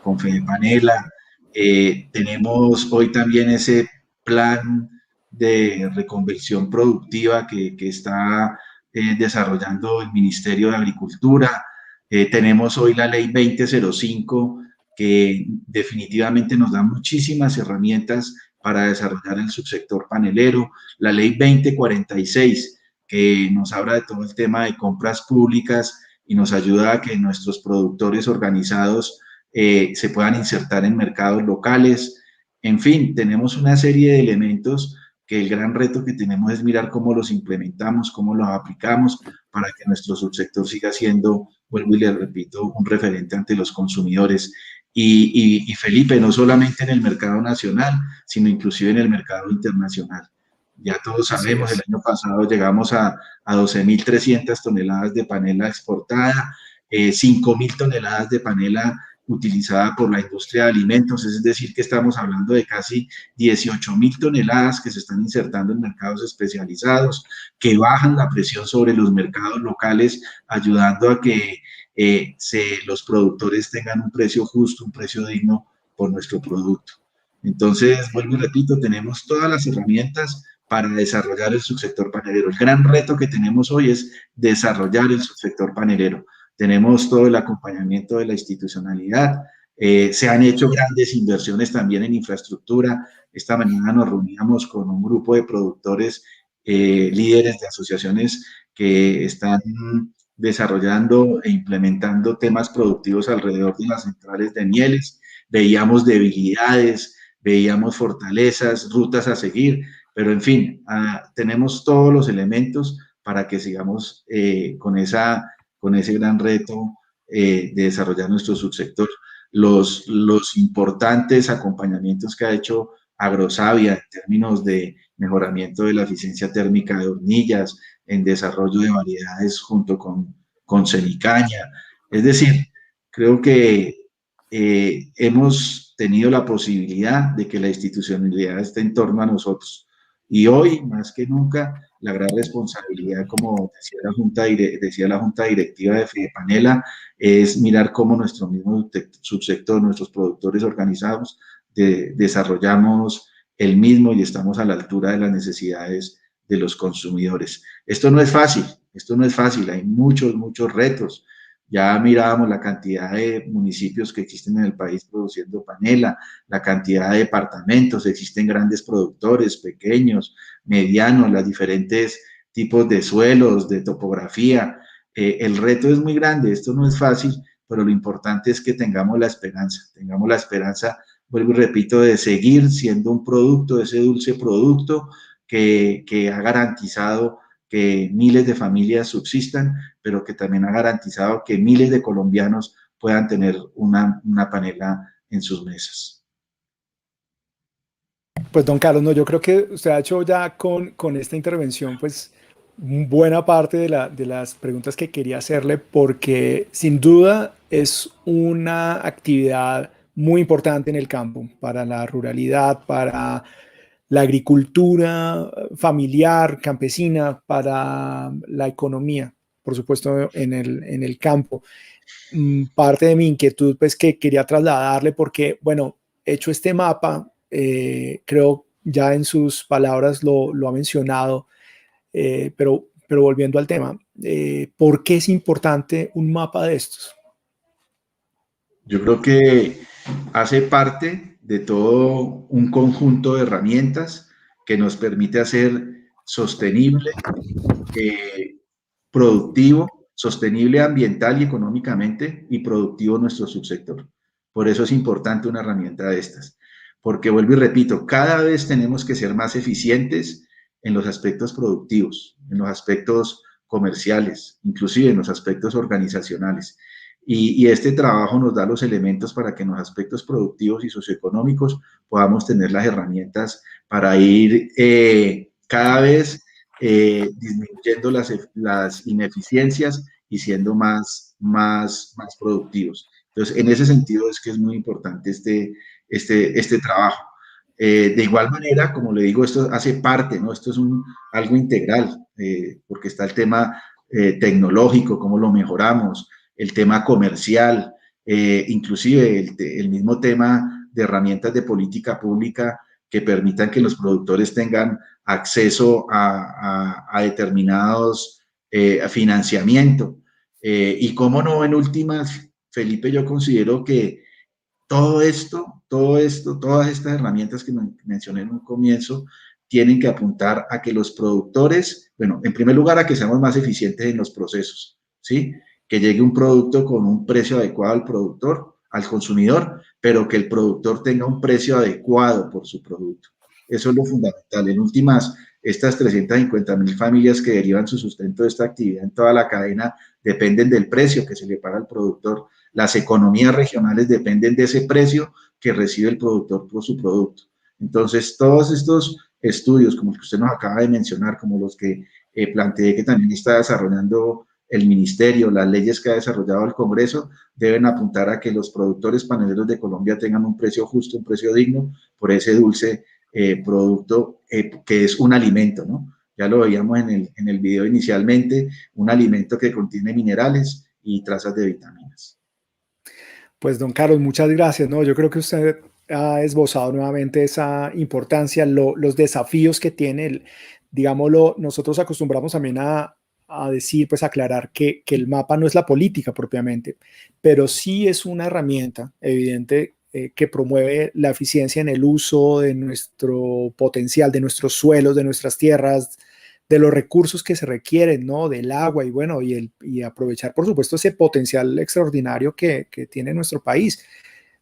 con Fede Panela. Tenemos hoy también ese plan de reconversión productiva que está desarrollando el Ministerio de Agricultura. Tenemos hoy la Ley 2005 que definitivamente nos da muchísimas herramientas para desarrollar el subsector panelero. La Ley 2046 que nos habla de todo el tema de compras públicas y nos ayuda a que nuestros productores organizados se puedan insertar en mercados locales. En fin, tenemos una serie de elementos que el gran reto que tenemos es mirar cómo los implementamos, cómo los aplicamos para que nuestro subsector siga siendo, vuelvo y le repito, un referente ante los consumidores. Y Felipe, no solamente en el mercado nacional, sino inclusive en el mercado internacional. Ya todos sabemos, el año pasado llegamos a 12.300 toneladas de panela exportada, 5.000 toneladas de panela utilizada por la industria de alimentos, es decir, que estamos hablando de casi 18.000 toneladas que se están insertando en mercados especializados, que bajan la presión sobre los mercados locales, ayudando a que los productores tengan un precio justo, un precio digno por nuestro producto. Entonces, vuelvo y repito, tenemos todas las herramientas para desarrollar el subsector panelero. El gran reto que tenemos hoy es desarrollar el subsector panelero. Tenemos todo el acompañamiento de la institucionalidad, se han hecho grandes inversiones también en infraestructura. Esta mañana nos reuníamos con un grupo de productores, líderes de asociaciones que están desarrollando e implementando temas productivos alrededor de las centrales de mieles. Veíamos debilidades, veíamos fortalezas, rutas a seguir, pero en fin, tenemos todos los elementos para que sigamos con ese gran reto de desarrollar nuestro subsector. Los importantes acompañamientos que ha hecho Agrosavia en términos de mejoramiento de la eficiencia térmica de hornillas, en desarrollo de variedades junto con Semicaña. Es decir, creo que hemos tenido la posibilidad de que la institucionalidad esté en torno a nosotros. Y hoy, más que nunca, la gran responsabilidad, como decía la Junta Directiva de Fidepanela, es mirar cómo nuestro mismo subsector, nuestros productores organizados, desarrollamos el mismo y estamos a la altura de las necesidades de los consumidores. Esto no es fácil, hay muchos retos. Ya mirábamos la cantidad de municipios que existen en el país produciendo panela, la cantidad de departamentos, existen grandes productores, pequeños, medianos, los diferentes tipos de suelos, de topografía. El reto es muy grande, esto no es fácil, pero lo importante es que tengamos la esperanza, vuelvo y repito, de seguir siendo un producto, ese dulce producto que ha garantizado que miles de familias subsistan, pero que también ha garantizado que miles de colombianos puedan tener una panela en sus mesas. Pues don Carlos, no, yo creo que usted ha hecho ya con esta intervención pues buena parte de las preguntas que quería hacerle, porque sin duda es una actividad muy importante en el campo, para la ruralidad, para la agricultura familiar, campesina, para la economía, por supuesto, en el campo. Parte de mi inquietud, pues, que quería trasladarle, porque, bueno, hecho este mapa, creo ya en sus palabras lo ha mencionado, pero volviendo al tema, ¿por qué es importante un mapa de estos? Yo creo que hace parte de todo un conjunto de herramientas que nos permite hacer sostenible, productivo, sostenible ambiental y económicamente, y productivo nuestro subsector. Por eso es importante una herramienta de estas, porque vuelvo y repito, cada vez tenemos que ser más eficientes en los aspectos productivos, en los aspectos comerciales, inclusive en los aspectos organizacionales. Y este trabajo nos da los elementos para que en los aspectos productivos y socioeconómicos podamos tener las herramientas para ir cada vez disminuyendo las ineficiencias y siendo más productivos. Entonces, en ese sentido es que es muy importante este trabajo. De igual manera, como le digo, esto hace parte, ¿no? Esto es algo integral, porque está el tema tecnológico, cómo lo mejoramos, el tema comercial, inclusive el mismo tema de herramientas de política pública que permitan que los productores tengan acceso a determinados financiamiento. Y cómo no, en últimas, Felipe, yo considero que todas estas herramientas que mencioné en un comienzo, tienen que apuntar a que los productores, bueno, en primer lugar, a que seamos más eficientes en los procesos, ¿sí? Que llegue un producto con un precio adecuado al productor, al consumidor, pero que el productor tenga un precio adecuado por su producto. Eso es lo fundamental. En últimas, estas 350.000 familias que derivan su sustento de esta actividad en toda la cadena dependen del precio que se le paga al productor. Las economías regionales dependen de ese precio que recibe el productor por su producto. Entonces, todos estos estudios, como el que usted nos acaba de mencionar, como los que planteé que también está desarrollando el ministerio, las leyes que ha desarrollado el Congreso, deben apuntar a que los productores paneleros de Colombia tengan un precio justo, un precio digno por ese dulce producto que es un alimento, ¿no? Ya lo veíamos en el video inicialmente, un alimento que contiene minerales y trazas de vitaminas. Pues don Carlos, muchas gracias, ¿no? Yo creo que usted ha esbozado nuevamente esa importancia, los desafíos que tiene, digámoslo, nosotros acostumbramos también a decir, pues aclarar que el mapa no es la política propiamente, pero sí es una herramienta evidente que promueve la eficiencia en el uso de nuestro potencial, de nuestros suelos, de nuestras tierras, de los recursos que se requieren, ¿no? Del agua y bueno, y aprovechar, por supuesto, ese potencial extraordinario que tiene nuestro país.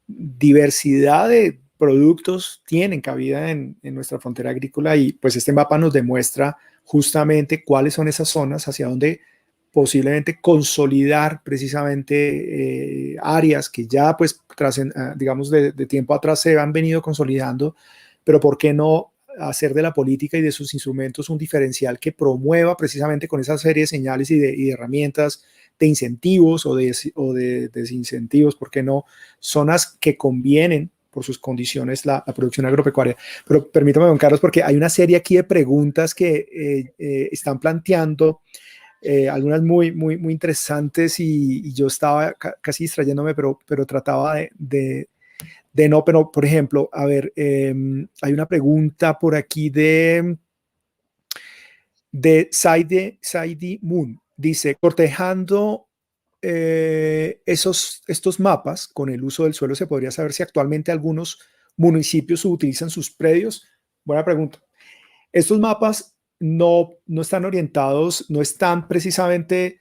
Diversidad de productos tienen cabida en nuestra frontera agrícola y pues este mapa nos demuestra justamente cuáles son esas zonas hacia donde posiblemente consolidar precisamente áreas que ya pues digamos de tiempo atrás se han venido consolidando, pero ¿por qué no hacer de la política y de sus instrumentos un diferencial que promueva precisamente con esa serie de señales y de herramientas de incentivos o de desincentivos, ¿por qué no? Zonas que convienen por sus condiciones la producción agropecuaria. Pero permítame, don Carlos, porque hay una serie aquí de preguntas que están planteando, algunas muy interesantes y yo estaba casi distrayéndome, pero trataba de no, pero por ejemplo, a ver, hay una pregunta por aquí de Saidi Moon. Dice, cortejando estos mapas con el uso del suelo, ¿se podría saber si actualmente algunos municipios utilizan sus predios? Buena pregunta. Estos mapas no están orientados, no están precisamente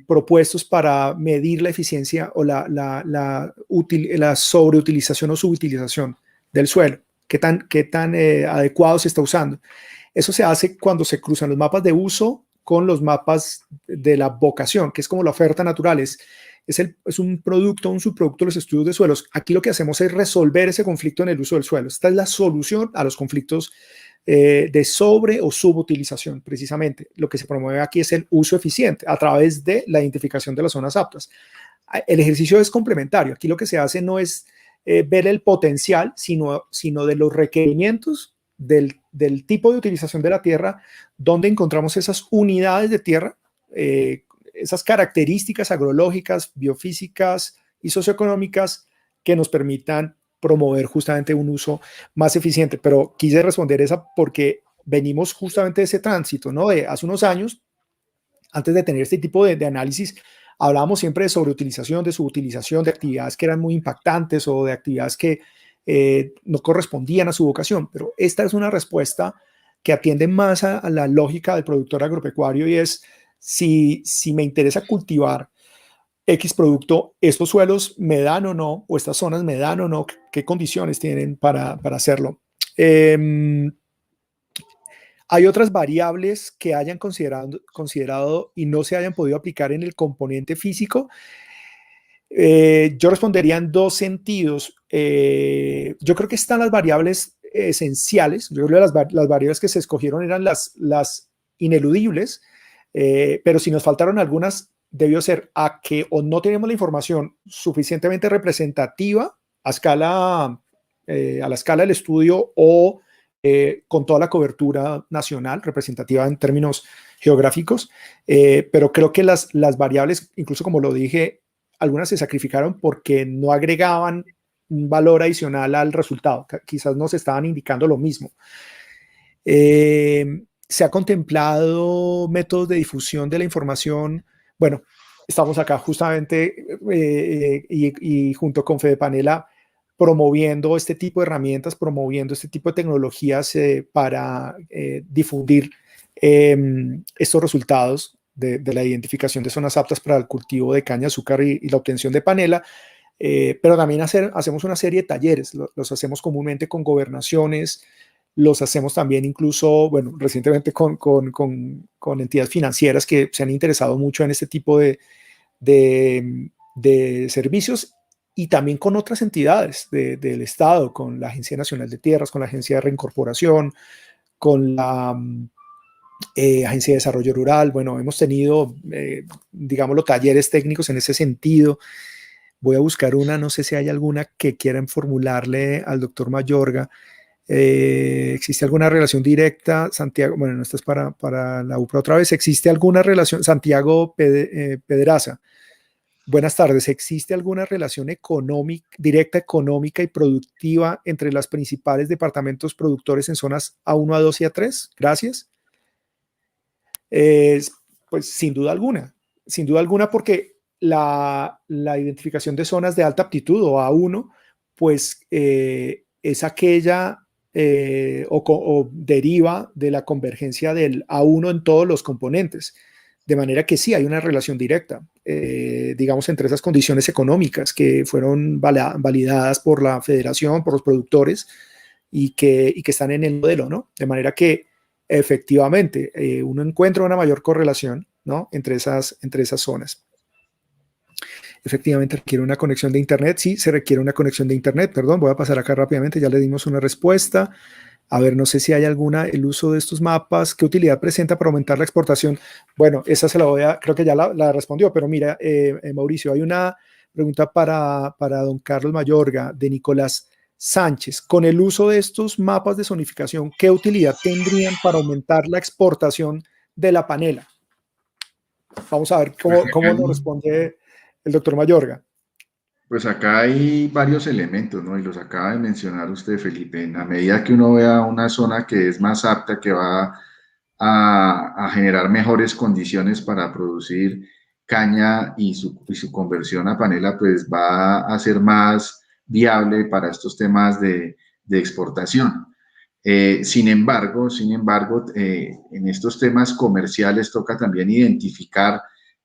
propuestos para medir la eficiencia o la sobreutilización o subutilización del suelo, qué tan adecuado se está usando. Eso se hace cuando se cruzan los mapas de uso con los mapas de la vocación, que es como la oferta natural, es un producto, un subproducto de los estudios de suelos. Aquí lo que hacemos es resolver ese conflicto en el uso del suelo. Esta es la solución a los conflictos de sobre o subutilización, precisamente. Lo que se promueve aquí es el uso eficiente a través de la identificación de las zonas aptas. El ejercicio es complementario. Aquí lo que se hace no es ver el potencial, sino de los requerimientos del tipo de utilización de la tierra, donde encontramos esas unidades de tierra, esas características agrológicas, biofísicas y socioeconómicas que nos permitan promover justamente un uso más eficiente. Pero quise responder esa porque venimos justamente de ese tránsito, ¿no? De hace unos años, antes de tener este tipo de análisis, hablábamos siempre de sobreutilización, de subutilización, de actividades que eran muy impactantes o de actividades que no correspondían a su vocación, pero esta es una respuesta que atiende más a la lógica del productor agropecuario y es si me interesa cultivar X producto, estos suelos me dan o no, o estas zonas me dan o no, qué condiciones tienen para hacerlo. Hay otras variables que hayan considerado y no se hayan podido aplicar en el componente físico. Yo respondería en dos sentidos. Yo creo que están las variables esenciales. Yo creo que las variables que se escogieron eran las ineludibles, pero si nos faltaron algunas, debió ser a que o no tenemos la información suficientemente representativa a la escala del estudio o con toda la cobertura nacional representativa en términos geográficos, pero creo que las variables, incluso como lo dije, algunas se sacrificaron porque no agregaban un valor adicional al resultado. Quizás nos estaban indicando lo mismo. Se ha contemplado métodos de difusión de la información. Bueno, estamos acá justamente y junto con Fede Panela promoviendo este tipo de herramientas, promoviendo este tipo de tecnologías para difundir estos resultados de la identificación de zonas aptas para el cultivo de caña de azúcar y la obtención de panela, pero también hacemos una serie de talleres, los hacemos comúnmente con gobernaciones, los hacemos también incluso, bueno, recientemente con entidades financieras que se han interesado mucho en este tipo de servicios, y también con otras entidades del Estado, con la Agencia Nacional de Tierras, con la Agencia de Reincorporación, con la Agencia de Desarrollo Rural. Bueno, hemos tenido, digámoslo, talleres técnicos en ese sentido. Voy a buscar una, no sé si hay alguna que quieran formularle al doctor Mayorga. ¿Existe alguna relación directa, Santiago? Bueno, no, esta es para la UPRA otra vez. ¿Existe alguna relación, Santiago Pedraza? Buenas tardes. ¿Existe alguna relación directa económica y productiva entre los principales departamentos productores en zonas A1, A2 y A3? Gracias. Pues sin duda alguna, porque la identificación de zonas de alta aptitud o A1, pues es aquella o deriva de la convergencia del A1 en todos los componentes. De manera que sí hay una relación directa, digamos, entre esas condiciones económicas que fueron validadas por la federación, por los productores, y que están en el modelo, ¿no? De manera que efectivamente uno encuentra una mayor correlación, ¿no?, entre esas zonas. Efectivamente, requiere una conexión de Internet. Sí, se requiere una conexión de Internet. Perdón, voy a pasar acá rápidamente, ya le dimos una respuesta. A ver, no sé si hay el uso de estos mapas, ¿qué utilidad presenta para aumentar la exportación? Bueno, esa se la voy a, creo que ya la respondió, pero mira, Mauricio, hay una pregunta para don Carlos Mayorga, de Nicolás Sánchez. Con el uso de estos mapas de zonificación, ¿qué utilidad tendrían para aumentar la exportación de la panela? Vamos a ver cómo nos responde el doctor Mayorga. Pues acá hay varios elementos, ¿no? Y los acaba de mencionar usted, Felipe. En la medida que uno vea una zona que es más apta, que va a generar mejores condiciones para producir caña y su conversión a panela, pues va a ser más viable para estos temas de exportación. Sin embargo, en estos temas comerciales toca también identificar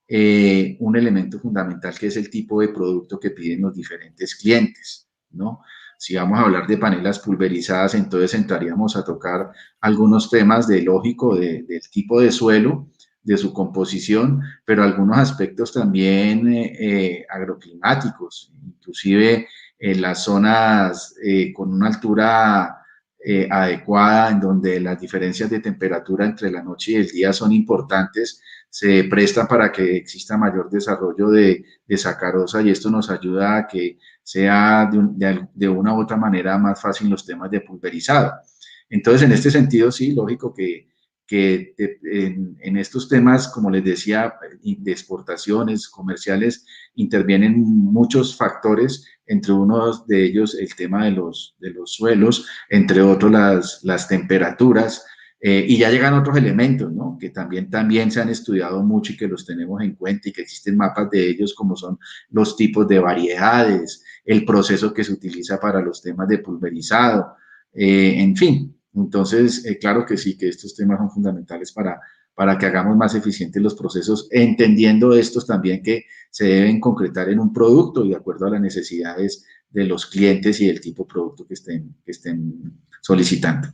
un elemento fundamental, que es el tipo de producto que piden los diferentes clientes, ¿no? Si vamos a hablar de panelas pulverizadas, entonces entraríamos a tocar algunos temas lógico del tipo de suelo, de su composición, pero algunos aspectos también agroclimáticos, inclusive en las zonas con una altura adecuada, en donde las diferencias de temperatura entre la noche y el día son importantes, se prestan para que exista mayor desarrollo de sacarosa, y esto nos ayuda a que sea de una u otra manera más fácil los temas de pulverizado. Entonces, en este sentido, sí, lógico que en estos temas, como les decía, de exportaciones comerciales, intervienen muchos factores, entre unos de ellos el tema de los suelos, entre otros las temperaturas, y ya llegan otros elementos, ¿no?, que también se han estudiado mucho y que los tenemos en cuenta y que existen mapas de ellos, como son los tipos de variedades, el proceso que se utiliza para los temas de pulverizado, en fin. Entonces, claro que sí, que estos temas son fundamentales para que hagamos más eficientes los procesos, entendiendo estos también que se deben concretar en un producto y de acuerdo a las necesidades de los clientes y del tipo de producto que estén solicitando.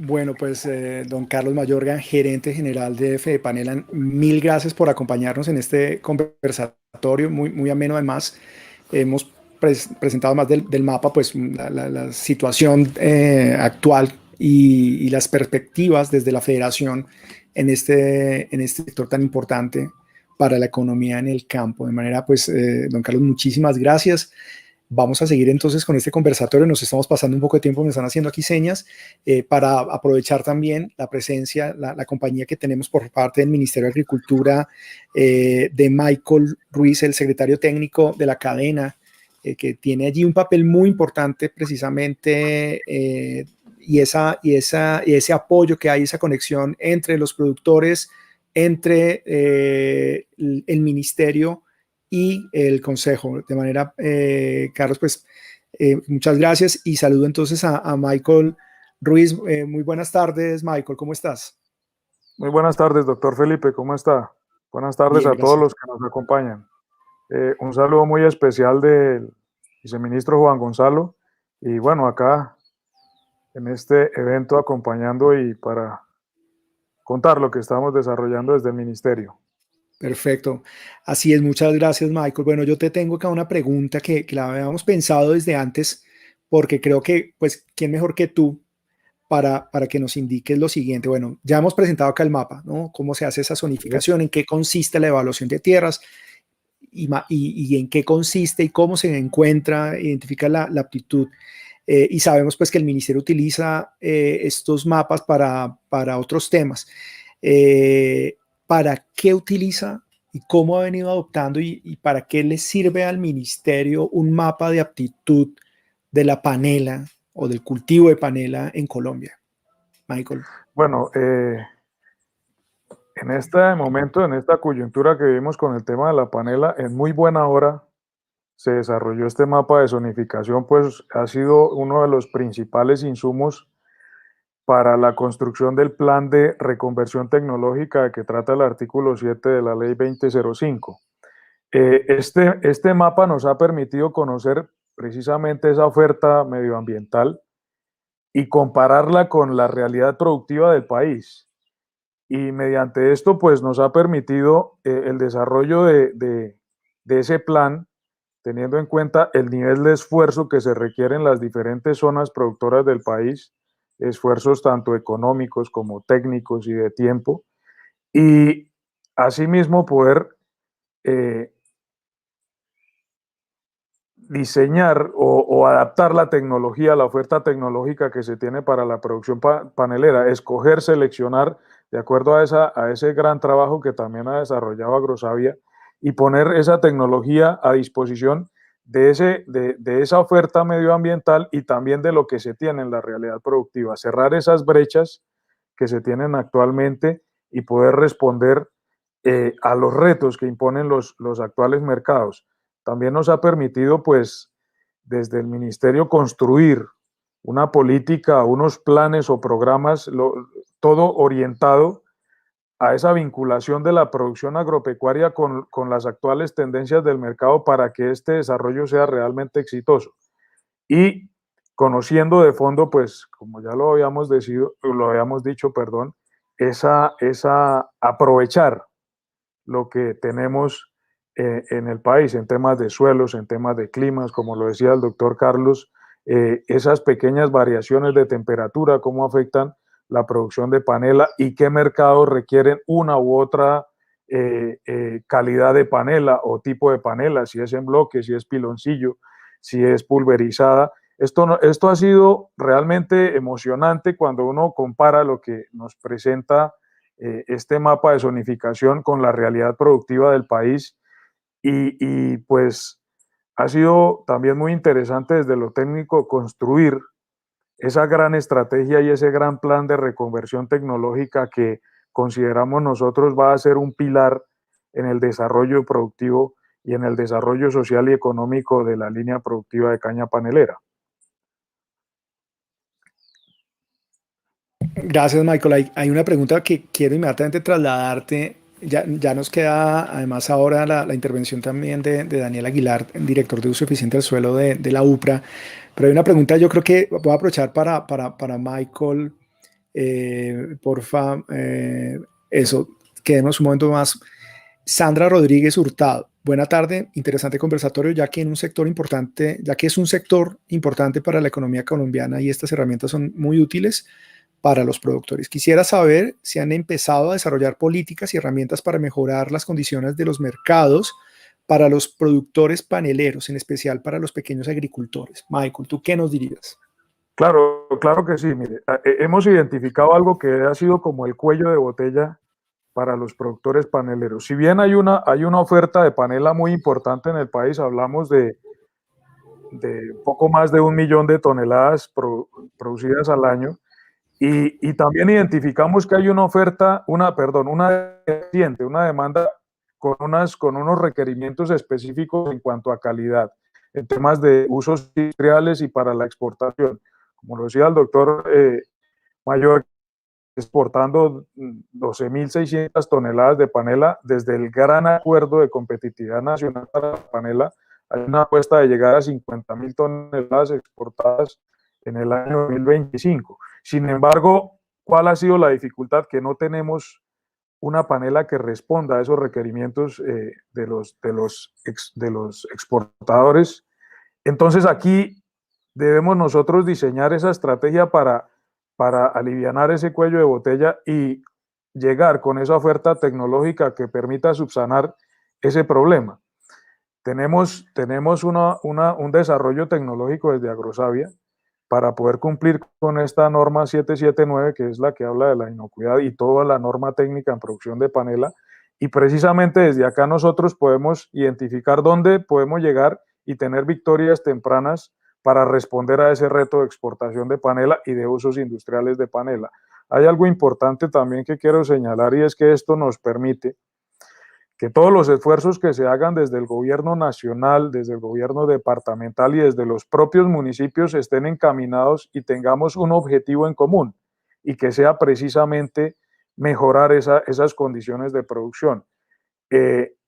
Bueno, pues don Carlos Mayorga, gerente general de Fedepanela, mil gracias por acompañarnos en este conversatorio, muy ameno. Además, hemos presentado más del mapa, pues la situación actual y las perspectivas desde la federación en este sector tan importante para la economía en el campo. De manera, pues, don Carlos, muchísimas gracias. Vamos a seguir entonces con este conversatorio. Nos estamos pasando un poco de tiempo, me están haciendo aquí señas, para aprovechar también la presencia, la compañía que tenemos por parte del Ministerio de Agricultura, de Michael Ruiz, el secretario técnico de la cadena, que tiene allí un papel muy importante precisamente, y ese apoyo que hay, esa conexión entre los productores, entre el ministerio y el consejo. De manera, Carlos, pues muchas gracias, y saludo entonces a Michael Ruiz. Muy buenas tardes, Michael, ¿cómo estás? Muy buenas tardes, doctor Felipe, ¿cómo está? Buenas tardes. Bien, a todos los que nos acompañan. Un saludo muy especial del viceministro Juan Gonzalo Y bueno, acá en este evento acompañando y para contar lo que estamos desarrollando desde el ministerio. Perfecto. Así es, muchas gracias, Michael. Bueno, yo te tengo acá una pregunta que la habíamos pensado desde antes, porque creo que, pues, ¿quién mejor que tú para que nos indiques lo siguiente? Bueno, ya hemos presentado acá el mapa, ¿no? Cómo se hace esa zonificación, en qué consiste la evaluación de tierras y en qué consiste y cómo se encuentra, identifica la aptitud. Y sabemos pues que el ministerio utiliza estos mapas para otros temas. ¿Para qué utiliza y cómo ha venido adoptando y para qué le sirve al ministerio un mapa de aptitud de la panela o del cultivo de panela en Colombia? Michael. Bueno, en este momento, en esta coyuntura que vivimos con el tema de la panela, en muy buena hora se desarrolló este mapa de zonificación, pues ha sido uno de los principales insumos para la construcción del plan de reconversión tecnológica de que trata el artículo 7 de la ley 2005. Este mapa nos ha permitido conocer precisamente esa oferta medioambiental y compararla con la realidad productiva del país. Y mediante esto, pues nos ha permitido el desarrollo de ese plan, teniendo en cuenta el nivel de esfuerzo que se requiere en las diferentes zonas productoras del país, esfuerzos tanto económicos como técnicos y de tiempo, y asimismo poder diseñar o adaptar la tecnología, la oferta tecnológica que se tiene para la producción panelera, escoger, seleccionar de acuerdo a ese gran trabajo que también ha desarrollado Agrosavia y poner esa tecnología a disposición de esa oferta medioambiental y también de lo que se tiene en la realidad productiva, cerrar esas brechas que se tienen actualmente y poder responder a los retos que imponen los actuales mercados. También nos ha permitido, pues, desde el ministerio construir una política, unos planes o programas, todo orientado a esa vinculación de la producción agropecuaria con las actuales tendencias del mercado para que este desarrollo sea realmente exitoso. Y conociendo de fondo, pues, como ya lo habíamos dicho, perdón, aprovechar lo que tenemos en el país en temas de suelos, en temas de climas, como lo decía el doctor Carlos, esas pequeñas variaciones de temperatura, cómo afectan la producción de panela y qué mercados requieren una u otra calidad de panela o tipo de panela, si es en bloque, si es piloncillo, si es pulverizada. Esto ha sido realmente emocionante cuando uno compara lo que nos presenta este mapa de zonificación con la realidad productiva del país y pues ha sido también muy interesante desde lo técnico construir esa gran estrategia y ese gran plan de reconversión tecnológica que consideramos nosotros va a ser un pilar en el desarrollo productivo y en el desarrollo social y económico de la línea productiva de caña panelera. Gracias, Michael. Hay una pregunta que quiero inmediatamente trasladarte. Ya nos queda, además, ahora la intervención también de Daniel Aguilar, director de uso eficiente del suelo de la UPRA. Pero hay una pregunta, yo creo que voy a aprovechar para Michael. Porfa, eso, quedemos un momento más. Sandra Rodríguez Hurtado. Buena tarde, interesante conversatorio, ya que es un sector importante para la economía colombiana y estas herramientas son muy útiles para los productores. Quisiera saber si han empezado a desarrollar políticas y herramientas para mejorar las condiciones de los mercados para los productores paneleros, en especial para los pequeños agricultores. Michael, ¿tú qué nos dirías? Claro, claro que sí. Mire, hemos identificado algo que ha sido como el cuello de botella para los productores paneleros. Si bien hay una oferta de panela muy importante en el país, hablamos de poco más de 1 millón de toneladas producidas al año, y también identificamos que hay una demanda con unos requerimientos específicos en cuanto a calidad, en temas de usos industriales y para la exportación. Como lo decía el doctor Mayor, exportando 12.600 toneladas de panela desde el gran acuerdo de competitividad nacional para la panela hay una apuesta de llegar a 50.000 toneladas exportadas en el año 2025. Sin embargo, ¿cuál ha sido la dificultad? Que no tenemos una panela que responda a esos requerimientos de los exportadores. Entonces aquí debemos nosotros diseñar esa estrategia para alivianar ese cuello de botella y llegar con esa oferta tecnológica que permita subsanar ese problema. Tenemos un desarrollo tecnológico desde Agrosavia para poder cumplir con esta norma 779, que es la que habla de la inocuidad y toda la norma técnica en producción de panela. Y precisamente desde acá nosotros podemos identificar dónde podemos llegar y tener victorias tempranas para responder a ese reto de exportación de panela y de usos industriales de panela. Hay algo importante también que quiero señalar, y es que esto nos permite que todos los esfuerzos que se hagan desde el gobierno nacional, desde el gobierno departamental y desde los propios municipios estén encaminados y tengamos un objetivo en común, y que sea precisamente mejorar esas condiciones de producción.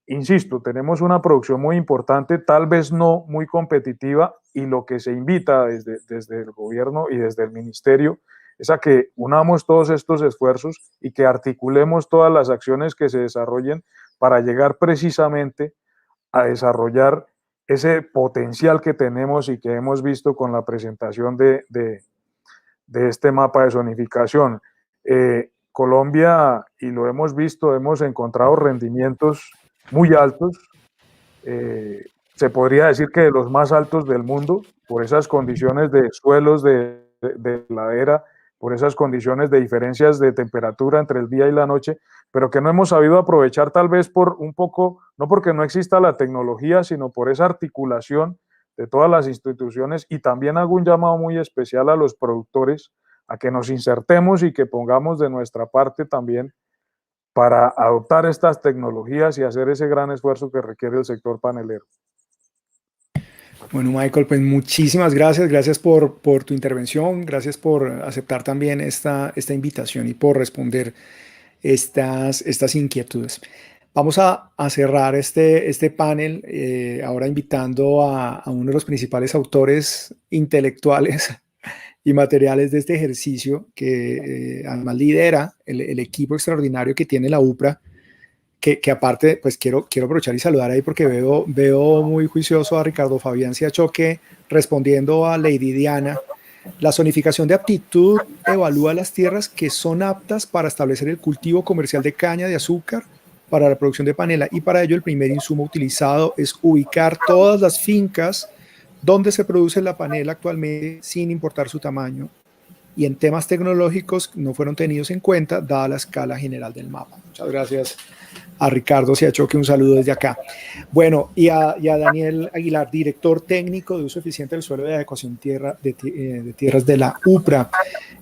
Insisto, tenemos una producción muy importante, tal vez no muy competitiva, y lo que se invita desde el gobierno y desde el ministerio es a que unamos todos estos esfuerzos y que articulemos todas las acciones que se desarrollen para llegar precisamente a desarrollar ese potencial que tenemos y que hemos visto con la presentación de este mapa de zonificación. Colombia, y lo hemos visto, hemos encontrado rendimientos muy altos, se podría decir que de los más altos del mundo, por esas condiciones de suelos, de ladera, por esas condiciones de diferencias de temperatura entre el día y la noche, pero que no hemos sabido aprovechar tal vez por un poco, no porque no exista la tecnología, sino por esa articulación de todas las instituciones. Y también hago un llamado muy especial a los productores a que nos insertemos y que pongamos de nuestra parte también para adoptar estas tecnologías y hacer ese gran esfuerzo que requiere el sector panelero. Bueno, Michael, pues muchísimas gracias. Gracias por tu intervención. Gracias por aceptar también esta invitación y por responder estas inquietudes. Vamos a cerrar este panel ahora invitando a uno de los principales autores intelectuales y materiales de este ejercicio, que además lidera el equipo extraordinario que tiene la UPRA, que aparte, pues quiero aprovechar y saludar ahí porque veo muy juicioso a Ricardo Fabián Siachoque respondiendo a Lady Diana. La zonificación de aptitud evalúa las tierras que son aptas para establecer el cultivo comercial de caña de azúcar para la producción de panela, y para ello el primer insumo utilizado es ubicar todas las fincas donde se produce la panela actualmente sin importar su tamaño, y en temas tecnológicos no fueron tenidos en cuenta dada la escala general del mapa. Muchas gracias a Ricardo Siachoque, un saludo desde acá. Bueno, y a Daniel Aguilar, director técnico de uso eficiente del suelo de adecuación de tierras de la UPRA.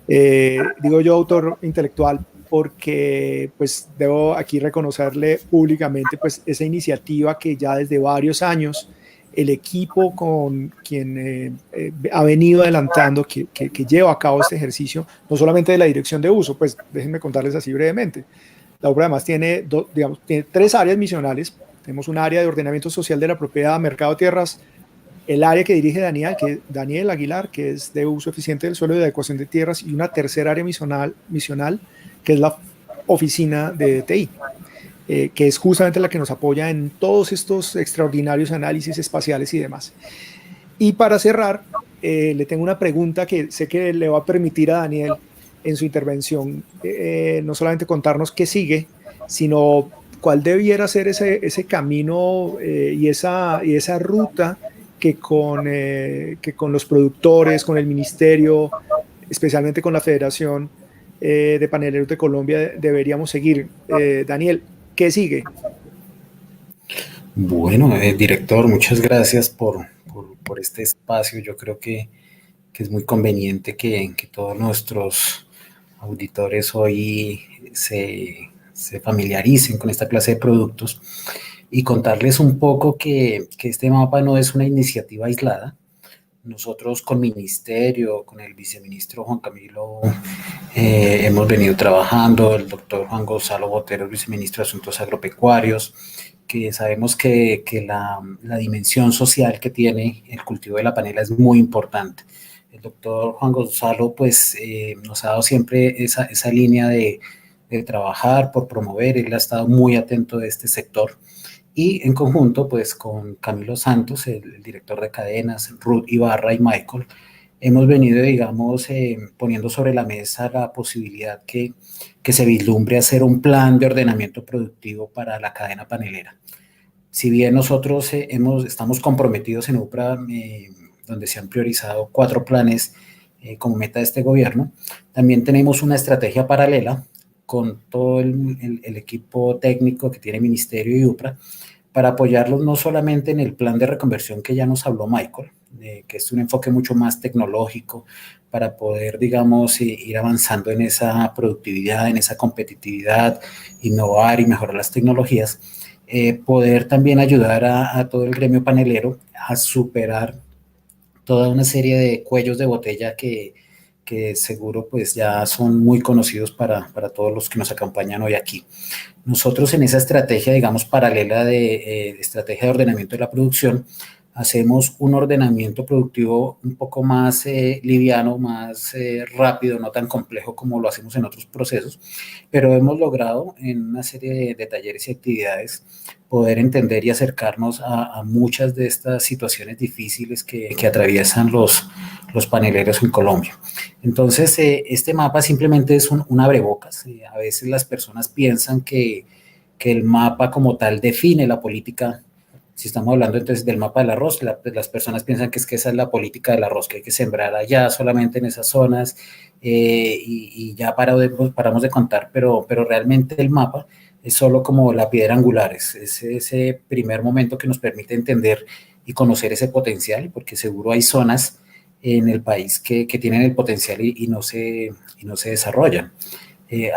Digo yo autor intelectual porque pues debo aquí reconocerle públicamente pues esa iniciativa que ya desde varios años el equipo con quien ha venido adelantando, que lleva a cabo este ejercicio, no solamente de la dirección de uso, pues déjenme contarles así brevemente. La UPRA además tiene tres áreas misionales. Tenemos un área de ordenamiento social de la propiedad, mercado de tierras, el área que dirige Daniel Aguilar, que es de uso eficiente del suelo y de adecuación de tierras, y una tercera área misional, que es la oficina de TI, que es justamente la que nos apoya en todos estos extraordinarios análisis espaciales y demás. Y para cerrar, le tengo una pregunta que sé que le va a permitir a Daniel en su intervención no solamente contarnos qué sigue, sino cuál debiera ser ese camino y esa ruta que con los productores, con el ministerio, especialmente con la Federación de Paneleros de Colombia deberíamos seguir. Daniel, ¿qué sigue? Bueno, director, muchas gracias por este espacio. Yo creo que es muy conveniente que todos nuestros auditores hoy se familiaricen con esta clase de productos y contarles un poco que este mapa no es una iniciativa aislada. Nosotros con Ministerio, con el viceministro Juan Camilo, hemos venido trabajando, el doctor Juan Gonzalo Botero, viceministro de Asuntos Agropecuarios, que sabemos que la dimensión social que tiene el cultivo de la panela es muy importante. El doctor Juan Gonzalo pues nos ha dado siempre esa línea de trabajar por promover, él ha estado muy atento de este sector y en conjunto pues con Camilo Santos, el director de cadenas, Ruth Ibarra y Michael, hemos venido, digamos, poniendo sobre la mesa la posibilidad que se vislumbre hacer un plan de ordenamiento productivo para la cadena panelera. Si bien nosotros estamos comprometidos en UPRA, donde se han priorizado 4 planes como meta de este gobierno, también tenemos una estrategia paralela con todo el equipo técnico que tiene Ministerio y UPRA para apoyarlos no solamente en el plan de reconversión que ya nos habló Michael, que es un enfoque mucho más tecnológico para poder, digamos, ir avanzando en esa productividad, en esa competitividad, innovar y mejorar las tecnologías, poder también ayudar a todo el gremio panelero a superar toda una serie de cuellos de botella que seguro pues ya son muy conocidos para todos los que nos acompañan hoy aquí. Nosotros en esa estrategia, digamos, paralela de estrategia de ordenamiento de la producción, hacemos un ordenamiento productivo un poco más liviano, más rápido, no tan complejo como lo hacemos en otros procesos, pero hemos logrado en una serie de talleres y actividades poder entender y acercarnos a muchas de estas situaciones difíciles que atraviesan los paneleros en Colombia. Entonces, este mapa simplemente es un abrebocas. A veces las personas piensan que el mapa como tal define la política. Si estamos hablando entonces del mapa del arroz, las personas piensan que esa es la política del arroz, que hay que sembrar allá solamente en esas zonas y ya paramos de contar, pero realmente el mapa es solo como la piedra angular, es ese primer momento que nos permite entender y conocer ese potencial, porque seguro hay zonas en el país que tienen el potencial y no se desarrollan.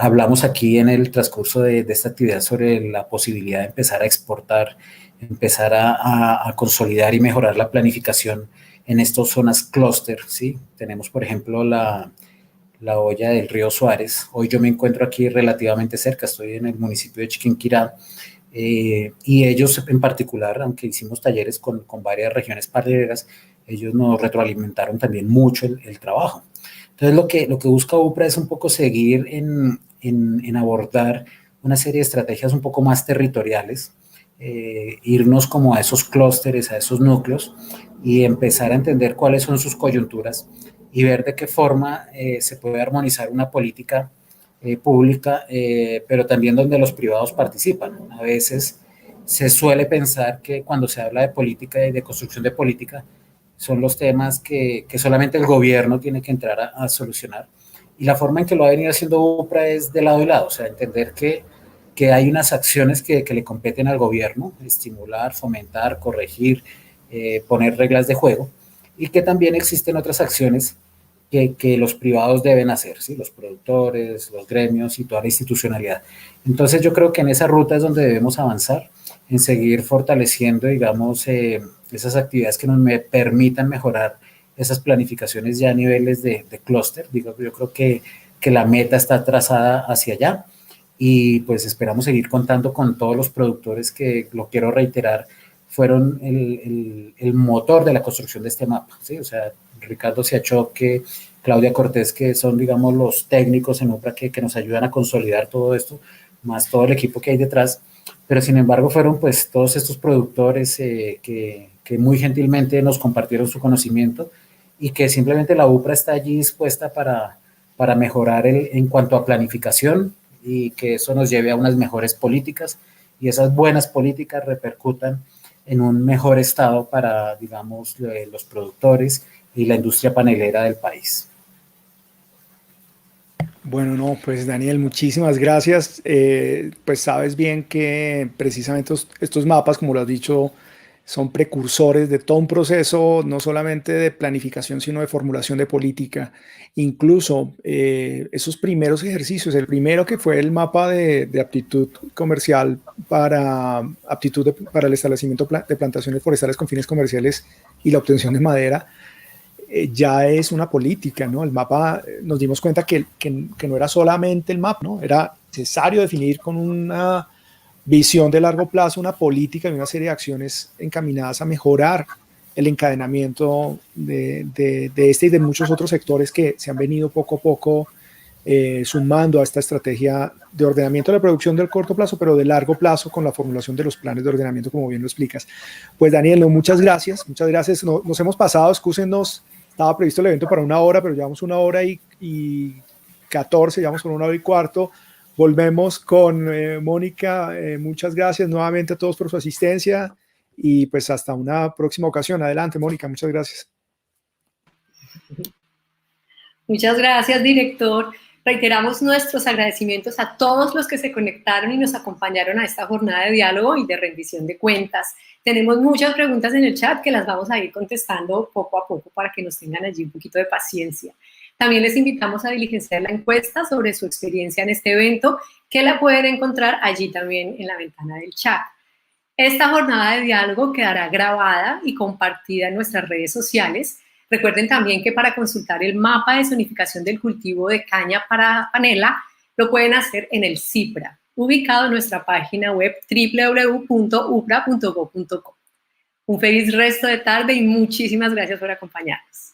Hablamos aquí en el transcurso de esta actividad sobre la posibilidad de empezar a exportar, empezar a consolidar y mejorar la planificación en estas zonas clúster, ¿sí? Tenemos, por ejemplo, la olla del río Suárez. Hoy yo me encuentro aquí relativamente cerca, estoy en el municipio de Chiquinquirá, y ellos en particular, aunque hicimos talleres con varias regiones paneleras, ellos nos retroalimentaron también mucho el trabajo. Entonces, lo que busca UPRA es un poco seguir en abordar una serie de estrategias un poco más territoriales, irnos como a esos clústeres, a esos núcleos y empezar a entender cuáles son sus coyunturas y ver de qué forma se puede armonizar una política pública, pero también donde los privados participan. A veces se suele pensar que cuando se habla de política y de construcción de política son los temas que solamente el gobierno tiene que entrar a solucionar. Y la forma en que lo ha venido haciendo UPRA es de lado y lado, o sea, entender que hay unas acciones que le competen al gobierno, estimular, fomentar, corregir, poner reglas de juego, y que también existen otras acciones que los privados deben hacer, ¿sí? Los productores, los gremios y toda la institucionalidad. Entonces yo creo que en esa ruta es donde debemos avanzar, en seguir fortaleciendo, digamos, esas actividades que nos permitan mejorar esas planificaciones ya a niveles de clúster. Yo creo que la meta está trazada hacia allá y pues esperamos seguir contando con todos los productores que, lo quiero reiterar, fueron el motor de la construcción de este mapa, ¿sí? O sea, Ricardo Siachoque, Claudia Cortés, que son, digamos, los técnicos en UPRA que nos ayudan a consolidar todo esto, más todo el equipo que hay detrás, pero sin embargo fueron pues todos estos productores que muy gentilmente nos compartieron su conocimiento y que simplemente la UPRA está allí dispuesta para mejorar en cuanto a planificación y que eso nos lleve a unas mejores políticas y esas buenas políticas repercutan en un mejor estado para, digamos, los productores y la industria panelera del país. Bueno, no, pues Daniel, muchísimas gracias. Pues sabes bien que precisamente estos mapas, como lo has dicho, son precursores de todo un proceso, no solamente de planificación, sino de formulación de política. Incluso esos primeros ejercicios, el primero que fue el mapa de aptitud comercial para el establecimiento de plantaciones forestales con fines comerciales y la obtención de madera, ya es una política, ¿no? El mapa, nos dimos cuenta que no era solamente el mapa, ¿no? Era necesario definir con una visión de largo plazo, una política y una serie de acciones encaminadas a mejorar el encadenamiento de este y de muchos otros sectores que se han venido poco a poco sumando a esta estrategia de ordenamiento de la producción del corto plazo, pero de largo plazo con la formulación de los planes de ordenamiento, como bien lo explicas. Pues Daniel, no, muchas gracias. Nos hemos pasado, excúsenos, estaba previsto el evento para 1 hora, pero llevamos 1 hora y 14, llevamos con 1 hora y cuarto. Volvemos con Mónica. Muchas gracias nuevamente a todos por su asistencia y pues hasta una próxima ocasión. Adelante, Mónica, muchas gracias. Muchas gracias, director. Reiteramos nuestros agradecimientos a todos los que se conectaron y nos acompañaron a esta jornada de diálogo y de rendición de cuentas. Tenemos muchas preguntas en el chat que las vamos a ir contestando poco a poco para que nos tengan allí un poquito de paciencia. También les invitamos a diligenciar la encuesta sobre su experiencia en este evento, que la pueden encontrar allí también en la ventana del chat. Esta jornada de diálogo quedará grabada y compartida en nuestras redes sociales. Recuerden también que para consultar el mapa de zonificación del cultivo de caña para panela, lo pueden hacer en el CIPRA, ubicado en nuestra página web www.upra.gov.co. Un feliz resto de tarde y muchísimas gracias por acompañarnos.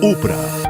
UPRA.